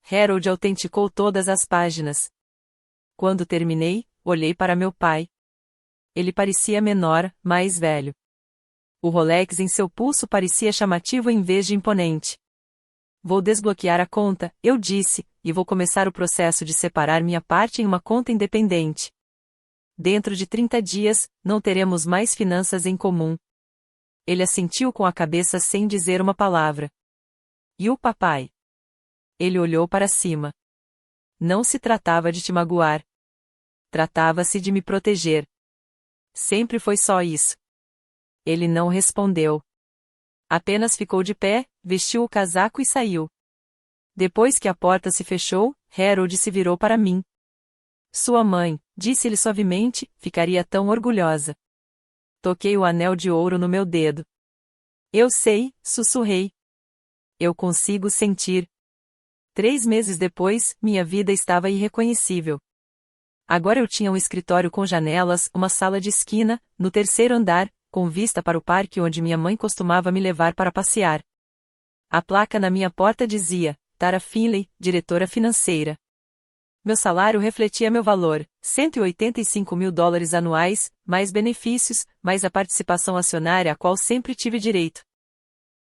Harold autenticou todas as páginas. Quando terminei, olhei para meu pai. Ele parecia menor, mais velho. O Rolex em seu pulso parecia chamativo em vez de imponente. Vou desbloquear a conta, eu disse, e vou começar o processo de separar minha parte em uma conta independente. Dentro de 30 dias, não teremos mais finanças em comum. Ele assentiu com a cabeça sem dizer uma palavra. E o papai? Ele olhou para cima. Não se tratava de te magoar. Tratava-se de me proteger. Sempre foi só isso. Ele não respondeu. Apenas ficou de pé, vestiu o casaco e saiu. Depois que a porta se fechou, Harold se virou para mim. Sua mãe, Disse-lhe suavemente, ficaria tão orgulhosa. Toquei o anel de ouro no meu dedo. Eu sei, sussurrei. Eu consigo sentir. 3 meses depois, minha vida estava irreconhecível. Agora eu tinha um escritório com janelas, uma sala de esquina, no terceiro andar, com vista para o parque onde minha mãe costumava me levar para passear. A placa na minha porta dizia, Tara Finley, diretora financeira. Meu salário refletia meu valor, $185.000 anuais, mais benefícios, mais a participação acionária a qual sempre tive direito.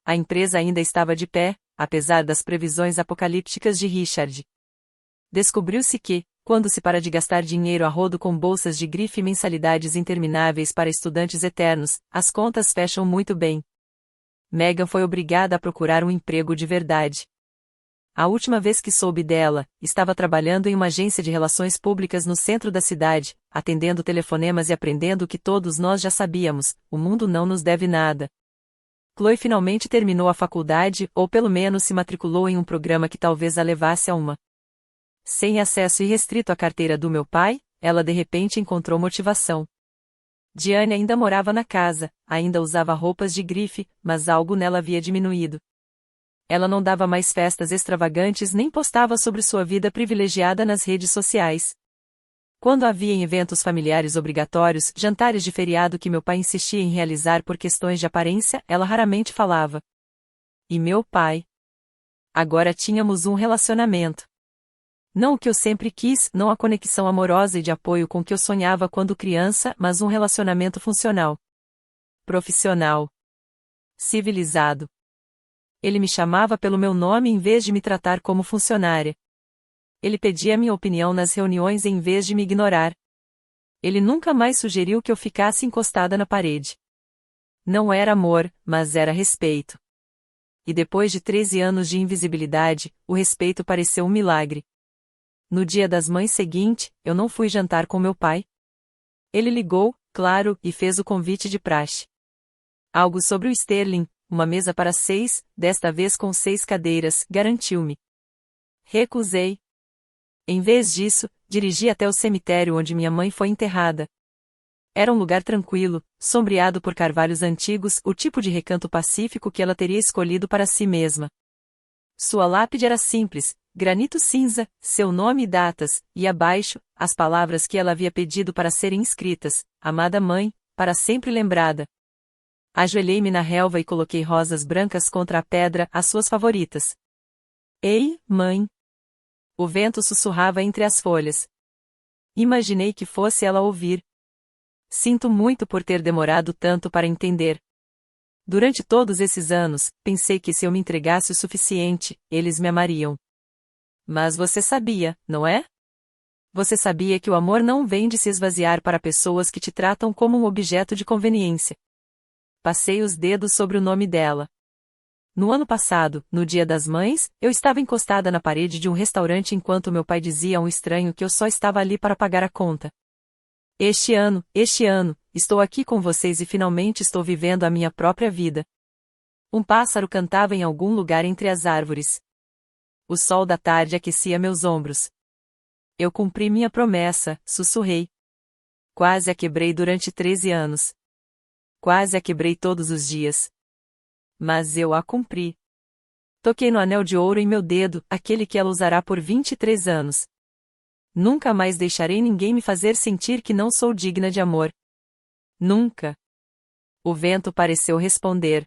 A empresa ainda estava de pé, apesar das previsões apocalípticas de Richard. Descobriu-se que, quando se para de gastar dinheiro a rodo com bolsas de grife e mensalidades intermináveis para estudantes eternos, as contas fecham muito bem. Megan foi obrigada a procurar um emprego de verdade. A última vez que soube dela, estava trabalhando em uma agência de relações públicas no centro da cidade, atendendo telefonemas e aprendendo o que todos nós já sabíamos: o mundo não nos deve nada. Chloe finalmente terminou a faculdade, ou pelo menos se matriculou em um programa que talvez a levasse a uma. Sem acesso irrestrito à carteira do meu pai, ela de repente encontrou motivação. Diane ainda morava na casa, ainda usava roupas de grife, mas algo nela havia diminuído. Ela não dava mais festas extravagantes nem postava sobre sua vida privilegiada nas redes sociais. Quando havia em eventos familiares obrigatórios, jantares de feriado que meu pai insistia em realizar por questões de aparência, ela raramente falava. E meu pai? Agora tínhamos um relacionamento. Não o que eu sempre quis, não a conexão amorosa e de apoio com que eu sonhava quando criança, mas um relacionamento funcional. Profissional. Civilizado. Ele me chamava pelo meu nome em vez de me tratar como funcionária. Ele pedia minha opinião nas reuniões em vez de me ignorar. Ele nunca mais sugeriu que eu ficasse encostada na parede. Não era amor, mas era respeito. E depois de 13 anos de invisibilidade, o respeito pareceu um milagre. No dia das mães seguinte, eu não fui jantar com meu pai. Ele ligou, claro, e fez o convite de praxe. Algo sobre o Sterling, uma mesa para 6, desta vez com 6 cadeiras, garantiu-me. Recusei. Em vez disso, dirigi até o cemitério onde minha mãe foi enterrada. Era um lugar tranquilo, sombreado por carvalhos antigos, o tipo de recanto pacífico que ela teria escolhido para si mesma. Sua lápide era simples, granito cinza, seu nome e datas, e abaixo, as palavras que ela havia pedido para serem inscritas: amada mãe, para sempre lembrada. Ajoelhei-me na relva e coloquei rosas brancas contra a pedra, as suas favoritas. Ei, mãe! O vento sussurrava entre as folhas. Imaginei que fosse ela ouvir. Sinto muito por ter demorado tanto para entender. Durante todos esses anos, pensei que se eu me entregasse o suficiente, eles me amariam. Mas você sabia, não é? Você sabia que o amor não vem de se esvaziar para pessoas que te tratam como um objeto de conveniência. Passei os dedos sobre o nome dela. No ano passado, no Dia das Mães, eu estava encostada na parede de um restaurante enquanto meu pai dizia a um estranho que eu só estava ali para pagar a conta. Este ano, estou aqui com vocês e finalmente estou vivendo a minha própria vida. Um pássaro cantava em algum lugar entre as árvores. O sol da tarde aquecia meus ombros. Eu cumpri minha promessa, sussurrei. Quase a quebrei durante 13 anos. Quase a quebrei todos os dias. Mas eu a cumpri. Toquei no anel de ouro em meu dedo, aquele que ela usará por 23 anos. Nunca mais deixarei ninguém me fazer sentir que não sou digna de amor. Nunca. O vento pareceu responder.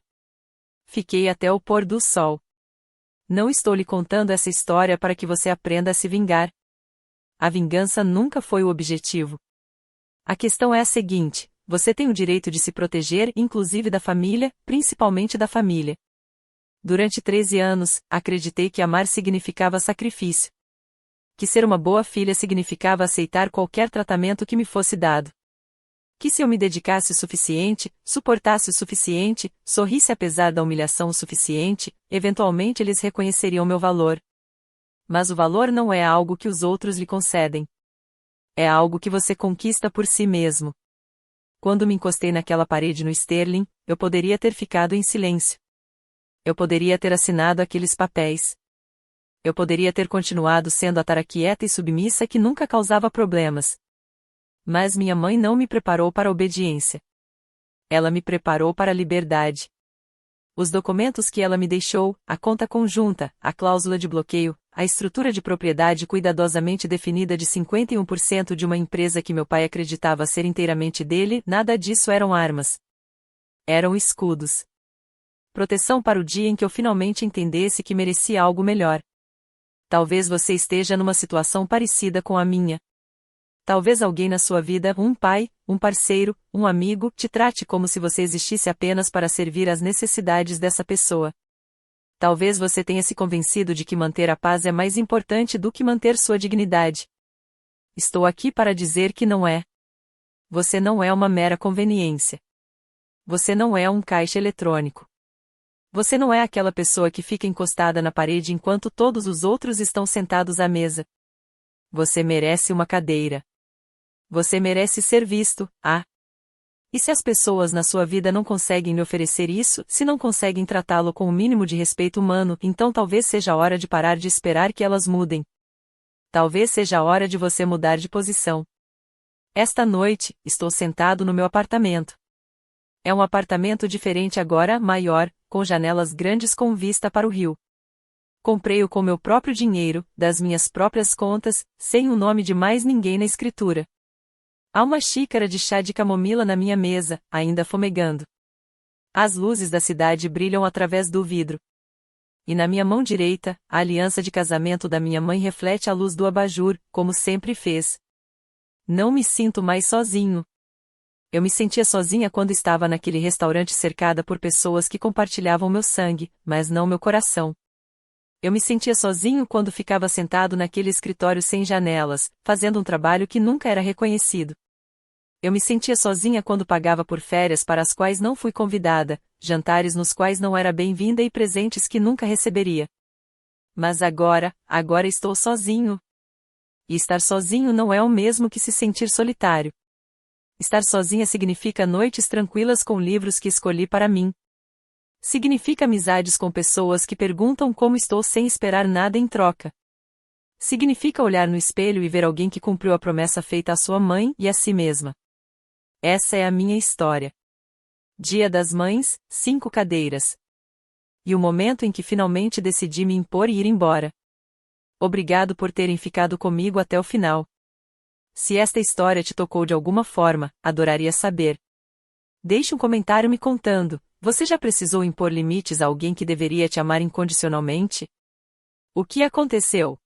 Fiquei até o pôr do sol. Não estou lhe contando essa história para que você aprenda a se vingar. A vingança nunca foi o objetivo. A questão é a seguinte: você tem o direito de se proteger, inclusive da família, principalmente da família. Durante 13 anos, acreditei que amar significava sacrifício. Que ser uma boa filha significava aceitar qualquer tratamento que me fosse dado. Que se eu me dedicasse o suficiente, suportasse o suficiente, sorrisse apesar da humilhação o suficiente, eventualmente eles reconheceriam meu valor. Mas o valor não é algo que os outros lhe concedem. É algo que você conquista por si mesmo. Quando me encostei naquela parede no Sterling, eu poderia ter ficado em silêncio. Eu poderia ter assinado aqueles papéis. Eu poderia ter continuado sendo a Tara quieta e submissa que nunca causava problemas. Mas minha mãe não me preparou para a obediência. Ela me preparou para a liberdade. Os documentos que ela me deixou, a conta conjunta, a cláusula de bloqueio, a estrutura de propriedade cuidadosamente definida de 51% de uma empresa que meu pai acreditava ser inteiramente dele, nada disso eram armas. Eram escudos. Proteção para o dia em que eu finalmente entendesse que merecia algo melhor. Talvez você esteja numa situação parecida com a minha. Talvez alguém na sua vida, um pai, um parceiro, um amigo, te trate como se você existisse apenas para servir às necessidades dessa pessoa. Talvez você tenha se convencido de que manter a paz é mais importante do que manter sua dignidade. Estou aqui para dizer que não é. Você não é uma mera conveniência. Você não é um caixa eletrônico. Você não é aquela pessoa que fica encostada na parede enquanto todos os outros estão sentados à mesa. Você merece uma cadeira. Você merece ser visto, E se as pessoas na sua vida não conseguem lhe oferecer isso, se não conseguem tratá-lo com o mínimo de respeito humano, então talvez seja a hora de parar de esperar que elas mudem. Talvez seja a hora de você mudar de posição. Esta noite, estou sentado no meu apartamento. É um apartamento diferente agora, maior, com janelas grandes com vista para o rio. Comprei-o com meu próprio dinheiro, das minhas próprias contas, sem o nome de mais ninguém na escritura. Há uma xícara de chá de camomila na minha mesa, ainda fumegando. As luzes da cidade brilham através do vidro. E na minha mão direita, a aliança de casamento da minha mãe reflete a luz do abajur, como sempre fez. Não me sinto mais sozinho. Eu me sentia sozinha quando estava naquele restaurante cercada por pessoas que compartilhavam meu sangue, mas não meu coração. Eu me sentia sozinho quando ficava sentado naquele escritório sem janelas, fazendo um trabalho que nunca era reconhecido. Eu me sentia sozinha quando pagava por férias para as quais não fui convidada, jantares nos quais não era bem-vinda e presentes que nunca receberia. Mas agora estou sozinho. E estar sozinho não é o mesmo que se sentir solitário. Estar sozinha significa noites tranquilas com livros que escolhi para mim. Significa amizades com pessoas que perguntam como estou sem esperar nada em troca. Significa olhar no espelho e ver alguém que cumpriu a promessa feita à sua mãe e a si mesma. Essa é a minha história. Dia das Mães, 5 cadeiras. E o momento em que finalmente decidi me impor e ir embora. Obrigado por terem ficado comigo até o final. Se esta história te tocou de alguma forma, adoraria saber. Deixe um comentário me contando, você já precisou impor limites a alguém que deveria te amar incondicionalmente? O que aconteceu?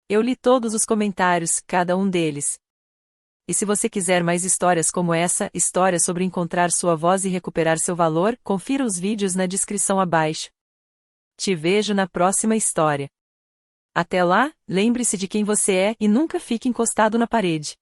Eu li todos os comentários, cada um deles. E se você quiser mais histórias como essa, história sobre encontrar sua voz e recuperar seu valor, confira os vídeos na descrição abaixo. Te vejo na próxima história. Até lá, lembre-se de quem você é e nunca fique encostado na parede.